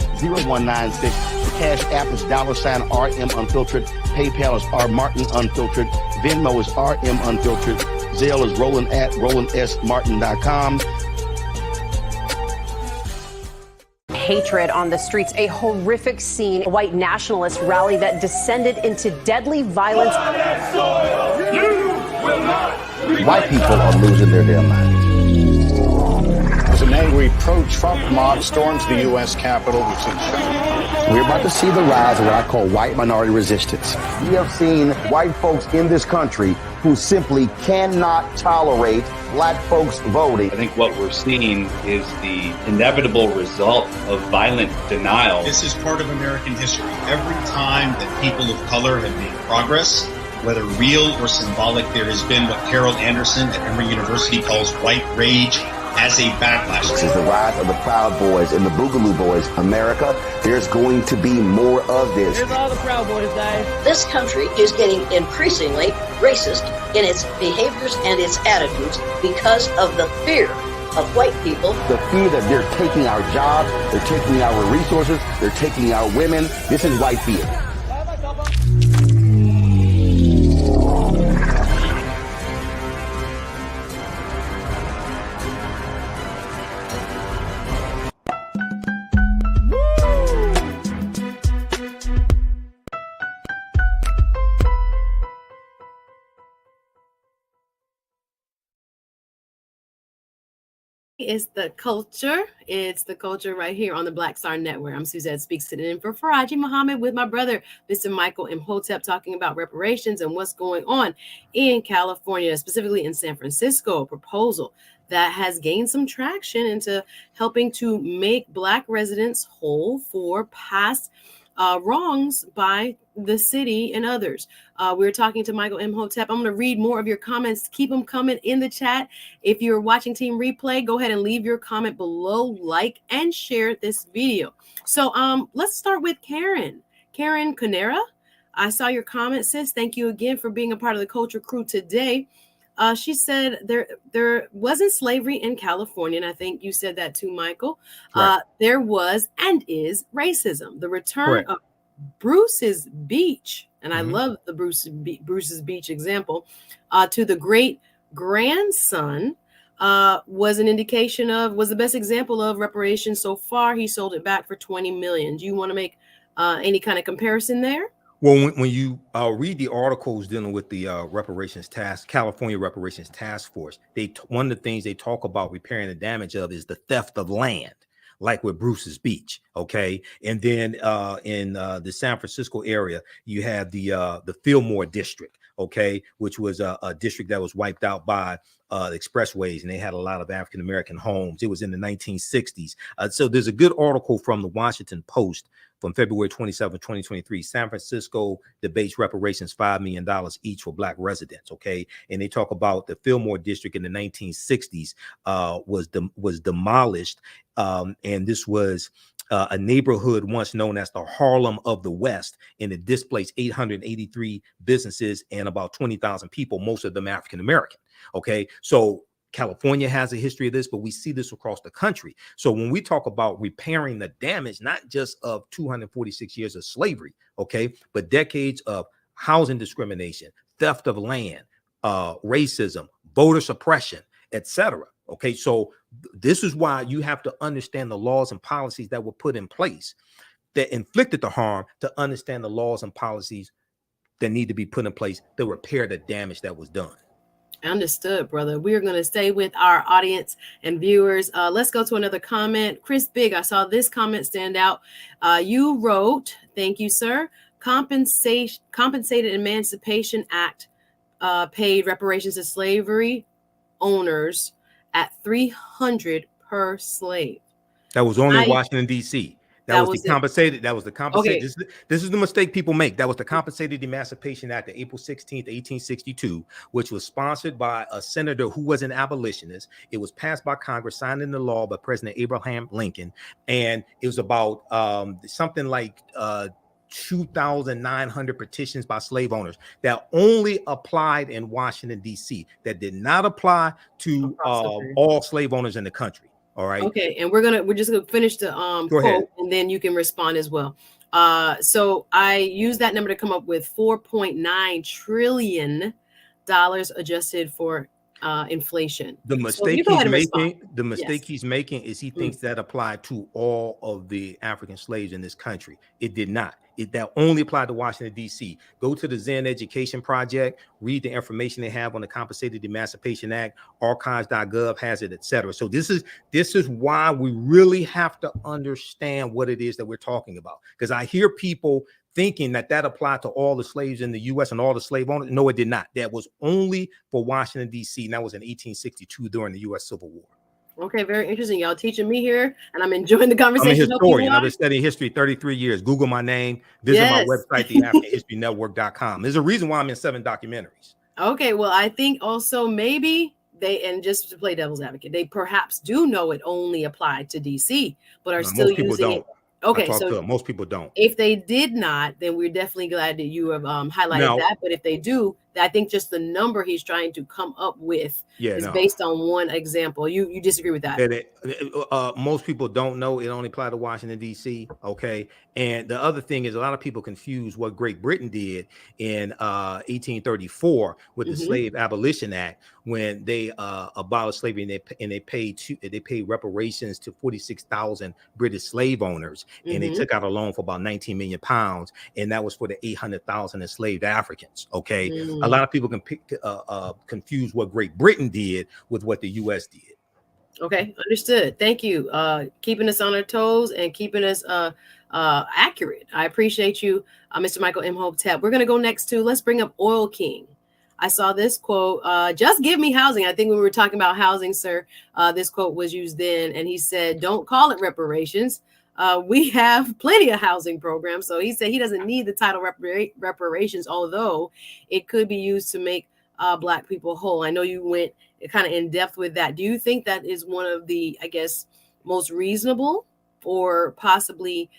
Cash App is $RM Unfiltered. PayPal is R Martin Unfiltered. Venmo is RM Unfiltered. Zelle is roland@rolandsmartin.com. Hatred on the streets, a horrific scene, a white nationalist rally that descended into deadly violence. White people are losing their damn minds. As an angry pro-Trump mob storms the U.S. Capitol, we're about to see the rise of what I call white minority resistance. We have seen white folks in this country who simply cannot tolerate black folks voting. I think what we're seeing is the inevitable result of violent denial. This is part of American history. Every time that people of color have made progress, whether real or symbolic, there has been what Carol Anderson at Emory University calls white rage as a backlash. This is the rise of the Proud Boys and the Boogaloo Boys. America, there's going to be more of this. Here's all the Proud Boys, guys. This country is getting increasingly racist in its behaviors and its attitudes because of the fear of white people. The fear that they're taking our jobs, they're taking our resources, they're taking our women. This is white fear. It's the culture. It's the culture right here on the Black Star Network. I'm Suzette Speaks, sitting in for Farajii Muhammad with my brother, Mr. Michael Imhotep, talking about reparations and what's going on in California, specifically in San Francisco. A proposal that has gained some traction into helping to make Black residents whole for past wrongs by the city and others. We're talking to Michael Imhotep. I'm going to read more of your comments. Keep them coming in the chat. If you're watching Team Replay, go ahead and leave your comment below, like, and share this video. So let's start with Karen. Karen Canera, I saw your comment, sis. Thank you again for being a part of the culture crew today. She said there wasn't slavery in California, and I think you said that too, Michael. Right. There was and is racism. The return of Bruce's Beach, and I love the Bruce's Beach example, to the great grandson was the best example of reparations so far. He sold it back for $20 million. Do you want to make any kind of comparison there? Well, when you read the articles dealing with the California Reparations Task Force, one of the things they talk about repairing the damage of is the theft of land, like with Bruce's Beach, okay? And then in the San Francisco area, you have the Fillmore district, okay, which was a district that was wiped out by expressways, and they had a lot of African-American homes. It was in the 1960s. So there's a good article from the Washington Post from February 27, 2023, San Francisco debates reparations $5 million each for Black residents, okay? And they talk about the Fillmore district in the 1960s was demolished, and this was a neighborhood once known as the Harlem of the West, and it displaced 883 businesses and about 20,000 people, most of them African-American, okay? So California has a history of this, but we see this across the country. So when we talk about repairing the damage, not just of 246 years of slavery, okay, but decades of housing discrimination, theft of land, racism, voter suppression, etc. Okay, so this is why you have to understand the laws and policies that were put in place that inflicted the harm, to understand the laws and policies that need to be put in place to repair the damage that was done. Understood, brother. We are going to stay with our audience and viewers. Let's go to another comment. Chris Big, I saw this comment stand out. You wrote, thank you, sir. Compensated Emancipation Act paid reparations to slavery owners at $300 per slave. That was only in Washington, D.C. That was the compensated. That was the compensated. Okay. This is the mistake people make. That was the Compensated Emancipation Act of April 16th, 1862, which was sponsored by a senator who was an abolitionist. It was passed by Congress, signed into law by President Abraham Lincoln, and it was about something like 2,900 petitions by slave owners that only applied in Washington, D.C. That did not apply to all slave owners in the country. All right. Okay, and we're just gonna finish the quote, and then you can respond as well. So I used that number to come up with $4.9 trillion adjusted for inflation. The mistake he's making is he thinks that applied to all of the African slaves in this country. It did not. That only applied to Washington, D.C. Go to the Zen Education Project, read the information they have on the Compensated Emancipation Act, archives.gov has it, etc. So this is why we really have to understand what it is that we're talking about. Because I hear people thinking that applied to all the slaves in the U.S. and all the slave owners. No, it did not. That was only for Washington, D.C. And that was in 1862 during the U.S. Civil War. Okay, very interesting. Y'all teaching me here, and I'm enjoying the conversation. I'm a historian. I've been studying history 33 years. Google my name. Visit my website, theafricanhistorynetwork.com. There's a reason why I'm in 7 documentaries. Okay, well, I think also maybe and just to play devil's advocate, they perhaps do know it only applied to D.C., but are still using it. Okay, so most people don't. If they did not, then we're definitely glad that you have highlighted that. But if they do, I think just the number he's trying to come up with is based on one example. You disagree with that? Most people don't know it only applied to Washington, D.C. Okay. And the other thing is a lot of people confuse what Great Britain did in 1834 with the Slave Abolition Act when they abolished slavery and they paid reparations to 46,000 British slave owners. And they took out a loan for about 19 million pounds. And that was for the 800,000 enslaved Africans. Okay. A lot of people can confuse what Great Britain did with what the U.S. did. Okay, understood. Thank you. Keeping us on our toes and keeping us accurate. I appreciate you, Mr. Michael M. Hopetep. We're going to go next to, let's bring up Oil King. I saw this quote, just give me housing. I think when we were talking about housing, sir, this quote was used then. And he said, don't call it reparations. We have plenty of housing programs. So he said he doesn't need the title reparations, although it could be used to make Black people whole. I know you went kind of in depth with that. Do you think that is one of the, I guess, most reasonable or possibly,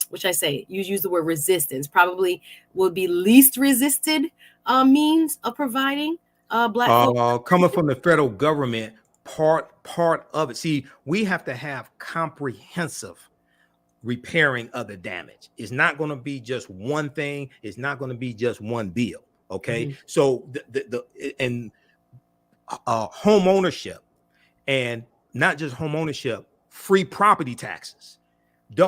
which I say, you use the word resistance, probably would be least resisted means of providing Black folk? Coming from the federal government, part of it. See, we have to have comprehensive repairing of the damage. It's not going to be just one thing. It's not going to be just one bill. Okay. So home ownership, and not just home ownership, free property taxes.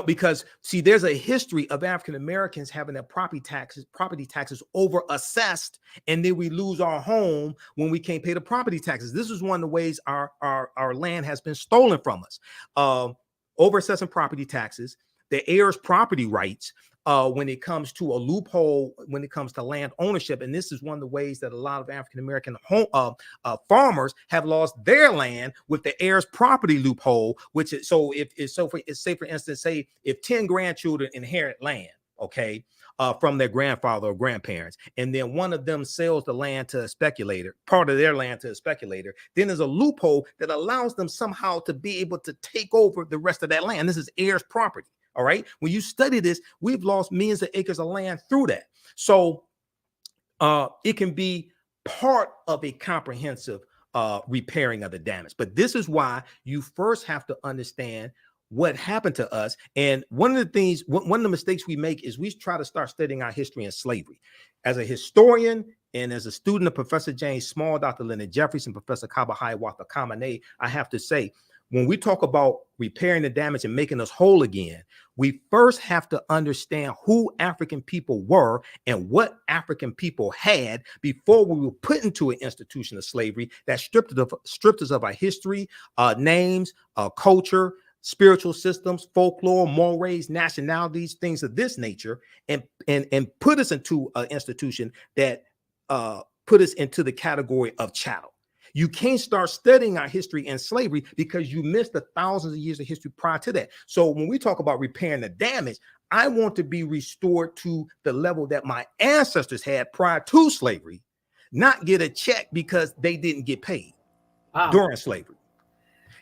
Because see, there's a history of African Americans having their property taxes over assessed, and then we lose our home when we can't pay the property taxes. This is one of the ways our land has been stolen from us. Over assessing property taxes, the heirs' property rights. When it comes to a loophole, when it comes to land ownership, and this is one of the ways that a lot of African American farmers have lost their land with the heirs property loophole. Which is say for instance, say if 10 grandchildren inherit land, okay, from their grandfather or grandparents, and then one of them sells the land to a speculator, part of their land to a speculator, then there's a loophole that allows them somehow to be able to take over the rest of that land. This is heirs property. All right. When you study this, we've lost millions of acres of land through that. So it can be part of a comprehensive repairing of the damage. But this is why you first have to understand what happened to us. And one of the mistakes we make is we try to start studying our history in slavery. As a historian and as a student of Professor James Small, Dr. Leonard Jefferson, Professor Kabahai Watha Kamene, I have to say, when we talk about repairing the damage and making us whole again, we first have to understand who African people were and what African people had before we were put into an institution of slavery that stripped us of our history, names, culture, spiritual systems, folklore, mores, nationalities, things of this nature, and put us into an institution that put us into the category of chattel. You can't start studying our history in slavery because you missed the thousands of years of history prior to that. So when we talk about repairing the damage, I want to be restored to the level that my ancestors had prior to slavery, not get a check because they didn't get paid during slavery.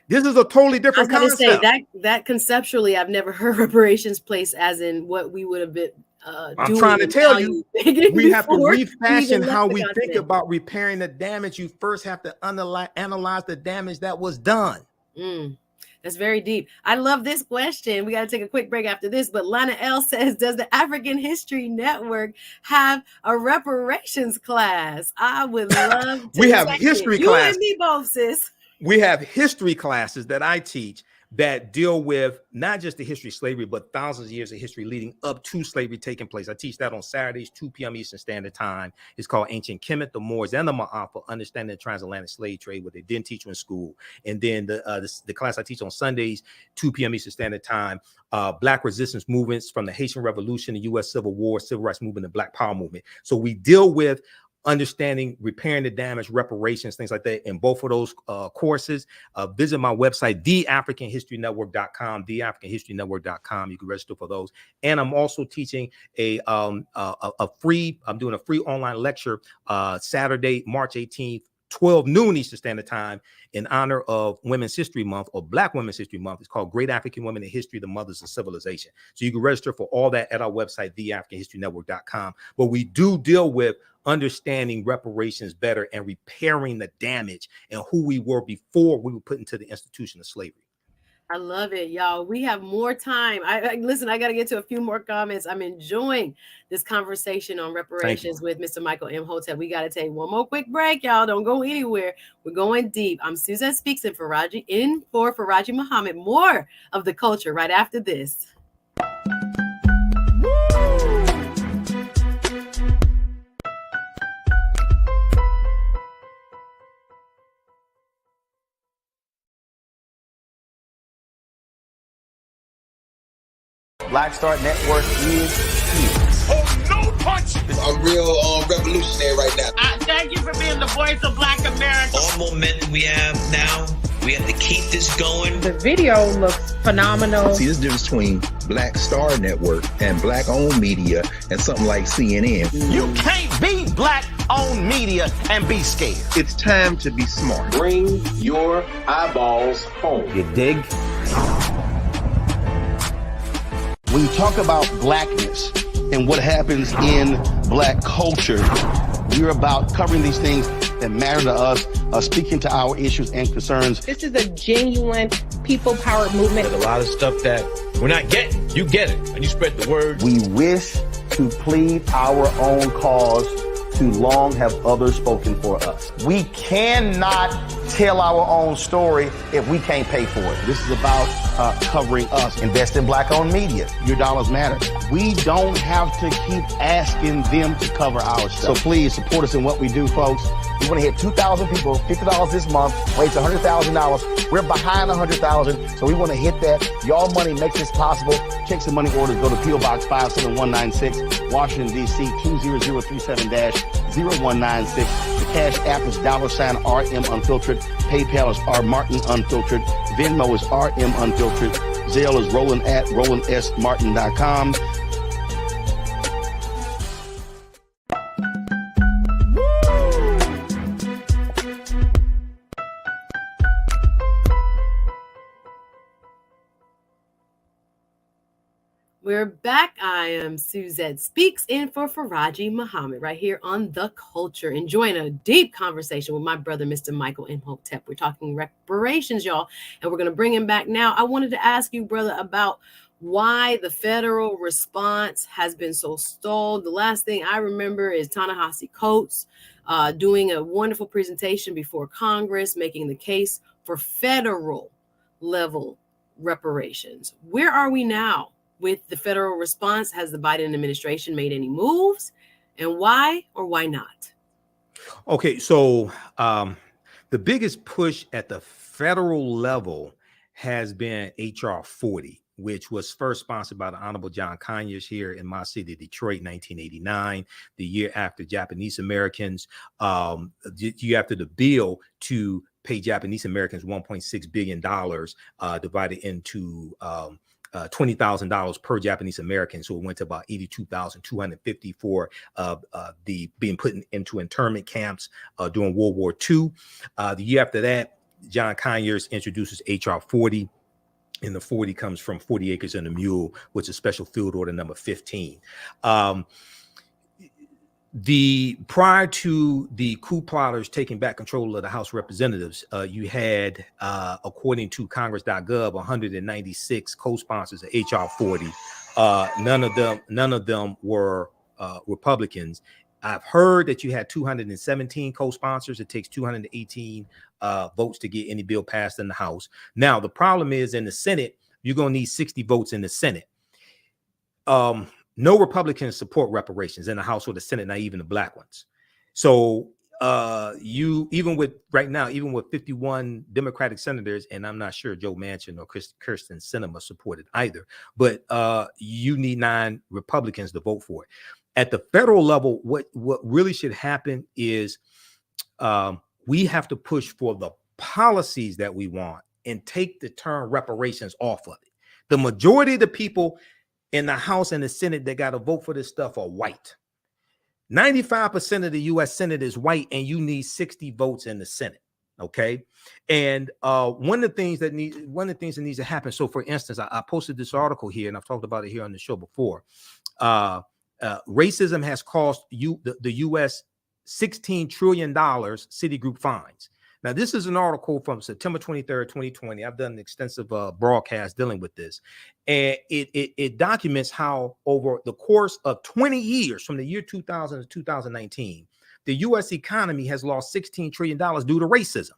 This is a totally different concept. I was going to say that conceptually, I've never heard reparations placed as in what we would have been I'm trying to tell you, we have to refashion how we think about repairing the damage. You first have to analyze the damage that was done. That's very deep. I love this question. We got to take a quick break after this, but Lana L says, does the African History Network have a reparations class? I would love to. We have history class. You and me both, sis. We have history classes that I teach that deal with not just the history of slavery, but thousands of years of history leading up to slavery taking place. I teach that on Saturdays, 2 p.m. Eastern Standard Time. It's called Ancient Kemet, the Moors, and the Ma'afa, Understanding the Transatlantic Slave Trade, what they didn't teach you in school. And then the class I teach on Sundays, 2 p.m. Eastern Standard Time, Black resistance movements from the Haitian Revolution, the U.S. Civil War, Civil Rights Movement, and Black Power movement. So we deal with understanding, repairing the damage, reparations, things like that in both of those courses. Visit my website, theafricanhistorynetwork.com, theafricanhistorynetwork.com. You can register for those. And I'm also teaching I'm doing a free online lecture Saturday, March 18th, 12 noon Eastern Standard Time, in honor of Women's History Month, or Black Women's History Month. It's called Great African Women in History, the Mothers of Civilization. So you can register for all that at our website, theafricanhistorynetwork.com. But we do deal with understanding reparations better and repairing the damage and who we were before we were put into the institution of slavery. I love it, y'all. We have more time. Listen, I got to get to a few more comments. I'm enjoying this conversation on reparations with Mr. Michael Imhotep. We got to take one more quick break, y'all. Don't go anywhere. We're going deep. I'm Suzette Speaks in for Farajii Muhammad. More of the culture right after this. Black Star Network is here. Oh, no punch! I'm real revolutionary right now. Thank you for being the voice of Black America. All momentum we have now, we have to keep this going. The video looks phenomenal. See, this difference between Black Star Network and Black-owned media and something like CNN. You can't be Black-owned media and be scared. It's time to be smart. Bring your eyeballs home. You dig? When you talk about blackness and what happens in Black culture, we're about covering these things that matter to us, speaking to our issues and concerns. This is a genuine people power movement. There's a lot of stuff that we're not getting. You get it, and you spread the word. We wish to plead our own cause. Too long have others spoken for us. We cannot tell our own story if we can't pay for it. This is about covering us. Invest in Black-owned media. Your dollars matter. We don't have to keep asking them to cover our stuff. So please support us in what we do, folks. We want to hit 2,000 people, $50 this month, raise $100,000. We're behind 100,000, so we want to hit that. Y'all money makes this possible. Check some money orders. Go to P.O. Box 57196, Washington, D.C. 20037-0196. The Cash App is $RM Unfiltered. PayPal is R Martin Unfiltered. Venmo is RM Unfiltered. Zelle is Roland at RolandSMartin.com. We're back. I am Suzette Speaks in for Farajii Muhammad right here on The Culture, enjoying a deep conversation with my brother, Mr. Michael Imhotep. We're talking reparations, y'all, and we're going to bring him back now. I wanted to ask you, brother, about why the federal response has been so stalled. The last thing I remember is Ta-Nehisi Coates doing a wonderful presentation before Congress, making the case for federal level reparations. Where are we now with the federal response? Has the Biden administration made any moves, and why or why not? Okay, so the biggest push at the federal level has been HR 40, which was first sponsored by the Honorable John Conyers here in my city, Detroit, 1989, the year after Japanese Americans, you after the bill to pay Japanese Americans $1.6 billion divided into $20,000 per Japanese American. So it went to about $82,250 for the being put into internment camps during World War II. The year after that, John Conyers introduces HR 40. And the 40 comes from 40 acres and a mule, which is special field order number 15. prior to the coup plotters taking back control of the House of Representatives, you had, according to Congress.gov, 196 co-sponsors of HR 40. None of them were Republicans. I've heard that you had 217 co-sponsors. It takes 218 votes to get any bill passed in the House. Now, the problem is in the Senate, you're going to need 60 votes in the Senate. No Republicans support reparations in the House or the Senate, not even the black ones. So even with 51 Democratic senators, and I'm not sure Joe Manchin or Kirsten Sinema supported either, but you need 9 Republicans to vote for it. At the federal level, what really should happen is we have to push for the policies that we want and take the term reparations off of it. The majority of the people in the House and the Senate that got to vote for this stuff are white. 95% of the U.S. Senate is white, and you need 60 votes in the Senate. Okay, and one of the things that needs to happen. So, for instance, I posted this article here, and I've talked about it here on the show before. Racism has cost the U.S. $16 trillion Citigroup fines. Now, this is an article from September 23rd, 2020. I've done an extensive broadcast dealing with this. And it documents how over the course of 20 years, from the year 2000 to 2019, the U.S. economy has lost $16 trillion due to racism.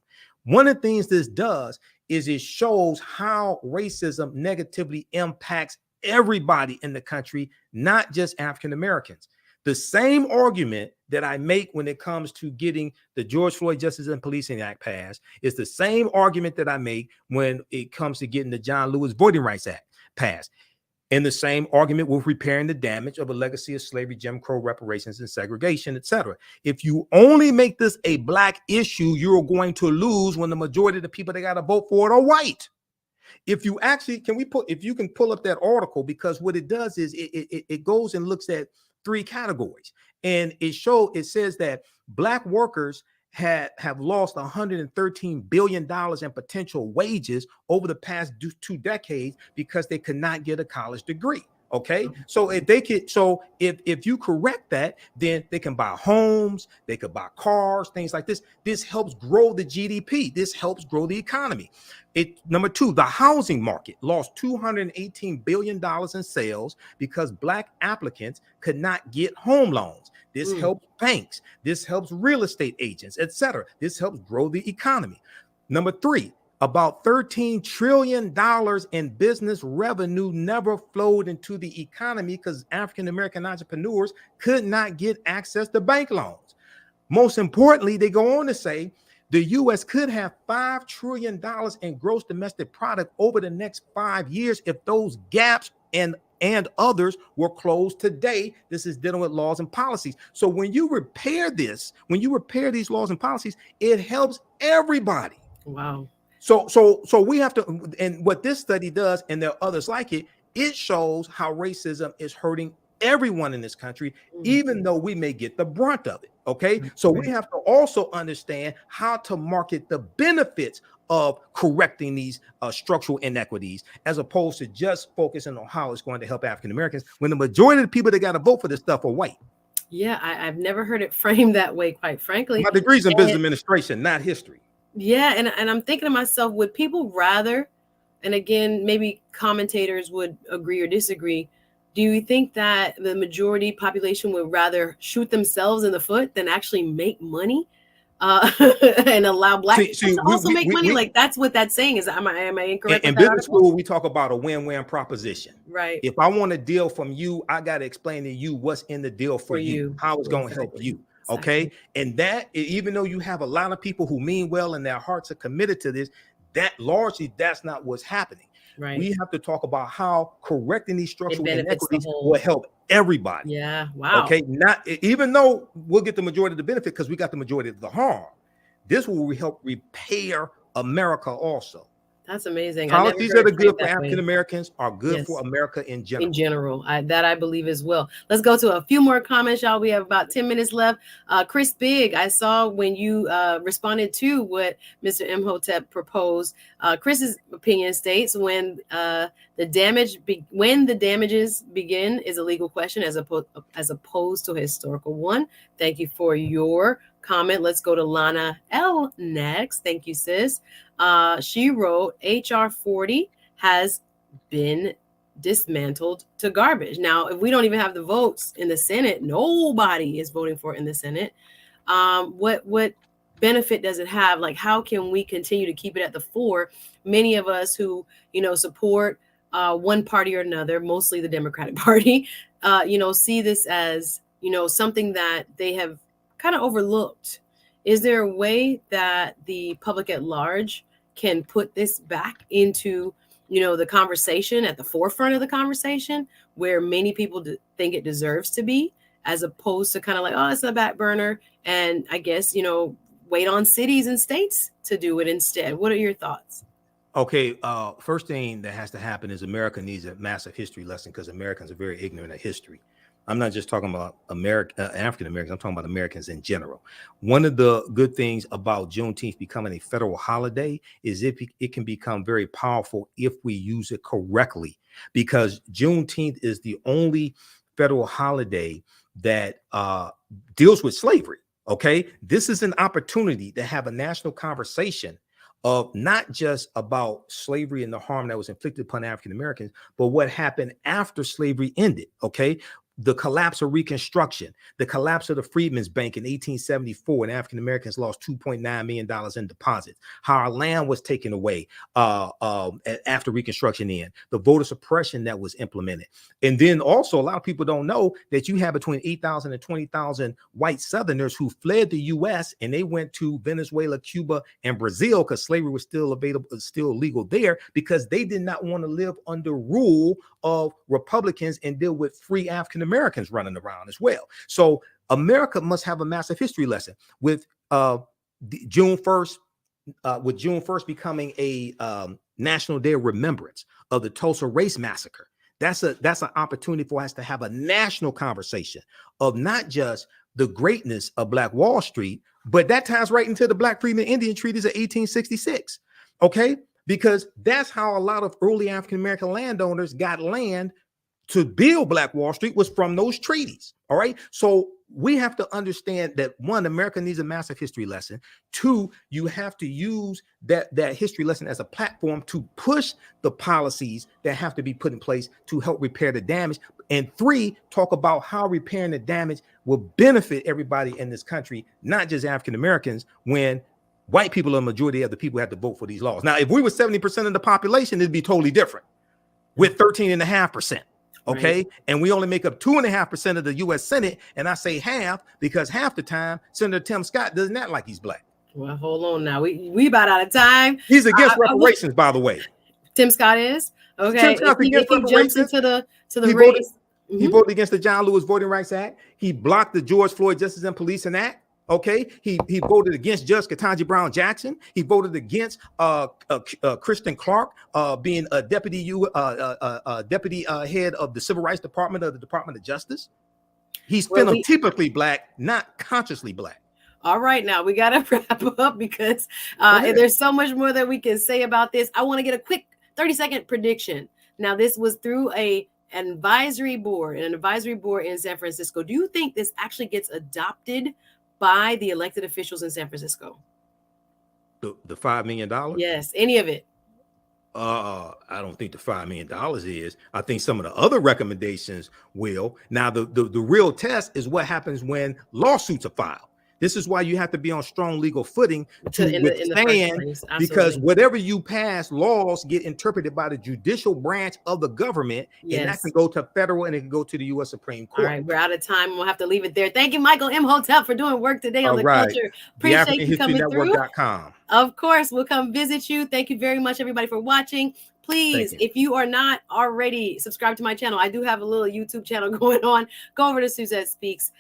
One of the things this does is it shows how racism negatively impacts everybody in the country, not just African Americans. The same argument that I make when it comes to getting the George Floyd Justice and Policing Act passed is the same argument that I make when it comes to getting the John Lewis Voting Rights Act passed. And the same argument with repairing the damage of a legacy of slavery, Jim Crow, reparations, and segregation, etc. If you only make this a black issue, you're going to lose when the majority of the people that got to vote for it are white. If you actually, if you can pull up that article, because what it does is it goes and looks at 3 categories, and it says that black workers have lost $113 billion in potential wages over the past 2 decades because they could not get a college degree. Okay, so if you correct that, then they can buy homes, they could buy cars, things like this. This helps grow the GDP. This helps grow the economy. Number 2, the housing market lost $218 billion in sales because black applicants could not get home loans. This helps banks. This helps real estate agents, etc. This helps grow the economy. Number 3, about $13 trillion in business revenue never flowed into the economy because African-American entrepreneurs could not get access to bank loans. Most importantly, they go on to say the U.S. could have $5 trillion in gross domestic product over the next 5 years if those gaps and others were closed today. This is dealing with laws and policies. So when you repair these laws and policies, it helps everybody. Wow. So we have to, and what this study does, and there are others like it, it shows how racism is hurting everyone in this country, even though we may get the brunt of it. Okay. So we have to also understand how to market the benefits of correcting these structural inequities, as opposed to just focusing on how it's going to help African Americans when the majority of the people that got to vote for this stuff are white. Yeah, I've never heard it framed that way, quite frankly. My degree's in business administration, not history. Yeah, and I'm thinking to myself, would people rather, and again, maybe commentators would agree or disagree, do you think that the majority population would rather shoot themselves in the foot than actually make money and allow black people to also make money? Like, that's what that's saying. Is am I incorrect? In business school, we talk about a win-win proposition. Right. If I want a deal from you, I got to explain to you what's in the deal for you, how it's going to help you. Okay. And that, even though you have a lot of people who mean well and their hearts are committed to this, that largely that's not what's happening. Right. We have to talk about how correcting these structural inequities will help everybody. Yeah. Wow. Okay. Not even though we'll get the majority of the benefit because we got the majority of the harm. This will help repair America also. That's amazing. Policies that are good for African Americans are good for America in general. In general, that I believe as well. Let's go to a few more comments, y'all. We have about 10 minutes left. Chris Big, I saw when you responded to what Mr. Imhotep proposed. Chris's opinion states when the damages begin is a legal question as opposed to a historical one. Thank you for your comment. Let's go to Lana L next. Thank you, sis. She wrote, HR 40 has been dismantled to garbage. Now, if we don't even have the votes in the Senate, nobody is voting for it in the Senate. What benefit does it have? Like, how can we continue to keep it at the fore? Many of us who, support one party or another, mostly the Democratic Party, see this as, something that they have kind of overlooked. Is there a way that the public at large can put this back into, the conversation, at the forefront of the conversation, where many people think it deserves to be, as opposed to kind of like, oh, it's a back burner, and I guess, wait on cities and states to do it instead? What are your thoughts? Okay, first thing that has to happen is America needs a massive history lesson, because Americans are very ignorant of history. I'm not just talking about African Americans. I'm talking about Americans in general. One of the good things about Juneteenth becoming a federal holiday is it can become very powerful if we use it correctly, because Juneteenth is the only federal holiday that deals with slavery. Okay, this is an opportunity to have a national conversation of not just about slavery and the harm that was inflicted upon African Americans, but what happened after slavery ended. Okay. The collapse of Reconstruction, the collapse of the Freedmen's Bank in 1874, when African Americans lost $2.9 million in deposits, how our land was taken away after Reconstruction ended, the voter suppression that was implemented. And then also, a lot of people don't know that you have between 8,000 and 20,000 white Southerners who fled the U.S. and they went to Venezuela, Cuba, and Brazil, because slavery was still legal there, because they did not want to live under rule of Republicans and deal with free African Americans running around as well. So America must have a massive history lesson with June 1st, with June 1st becoming a National Day of Remembrance of the Tulsa Race Massacre. That's an opportunity for us to have a national conversation of not just the greatness of Black Wall Street, but that ties right into the Black Freedmen Indian Treaties of 1866. Okay, because that's how a lot of early African American landowners got land to build Black Wall Street, was from those treaties. All right. So we have to understand that, one, America needs a massive history lesson. Two, you have to use that history lesson as a platform to push the policies that have to be put in place to help repair the damage. And three, talk about how repairing the damage will benefit everybody in this country, not just African Americans, when white people are the majority of the people who have to vote for these laws. Now, if we were 70% of the population, it'd be totally different with 13.5%. Okay. Right. And we only make up 2.5% of the U.S. Senate. And I say half because half the time Senator Tim Scott doesn't act like he's Black. Well, hold on now. We about out of time. He's against reparations, by the way. Tim Scott is? Okay. Tim Scott if he jumps into the race. He voted against the John Lewis Voting Rights Act. He blocked the George Floyd Justice and Policing Act. Okay, he voted against Judge Ketanji Brown Jackson. He voted against Kristen Clark being a deputy head of the Civil Rights Department of the Department of Justice. He's phenotypically Black, not consciously Black. All right, now we got to wrap up because there's so much more that we can say about this. I want to get a quick 30-second prediction. Now, this was through an advisory board in San Francisco. Do you think this actually gets adopted by the elected officials in San Francisco? The $5 million? Yes, any of it. I don't think the $5 million is. I think some of the other recommendations will. Now, the real test is what happens when lawsuits are filed. This is why you have to be on strong legal footing to withstand, because whatever you pass, laws get interpreted by the judicial branch of the government, and that can go to federal and it can go to the U.S. Supreme Court. All right, we're out of time. We'll have to leave it there. Thank you, Michael Imhotep, for doing work today on the culture. Appreciate you coming through. Of course, we'll come visit you. Thank you very much, everybody, for watching. Please, if you are not already subscribed to my channel, I do have a little YouTube channel going on. Go over to Suzette Speaks.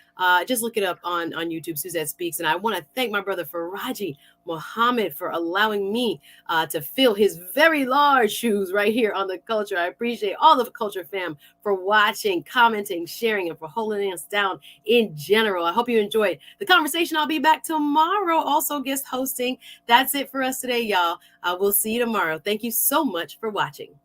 Just look it up on YouTube, Suzette Speaks. And I want to thank my brother Farajii Muhammad for allowing me to fill his very large shoes right here on The Culture. I appreciate all the Culture fam for watching, commenting, sharing, and for holding us down in general. I hope you enjoyed the conversation. I'll be back tomorrow, also guest hosting. That's it for us today, y'all. We'll see you tomorrow. Thank you so much for watching.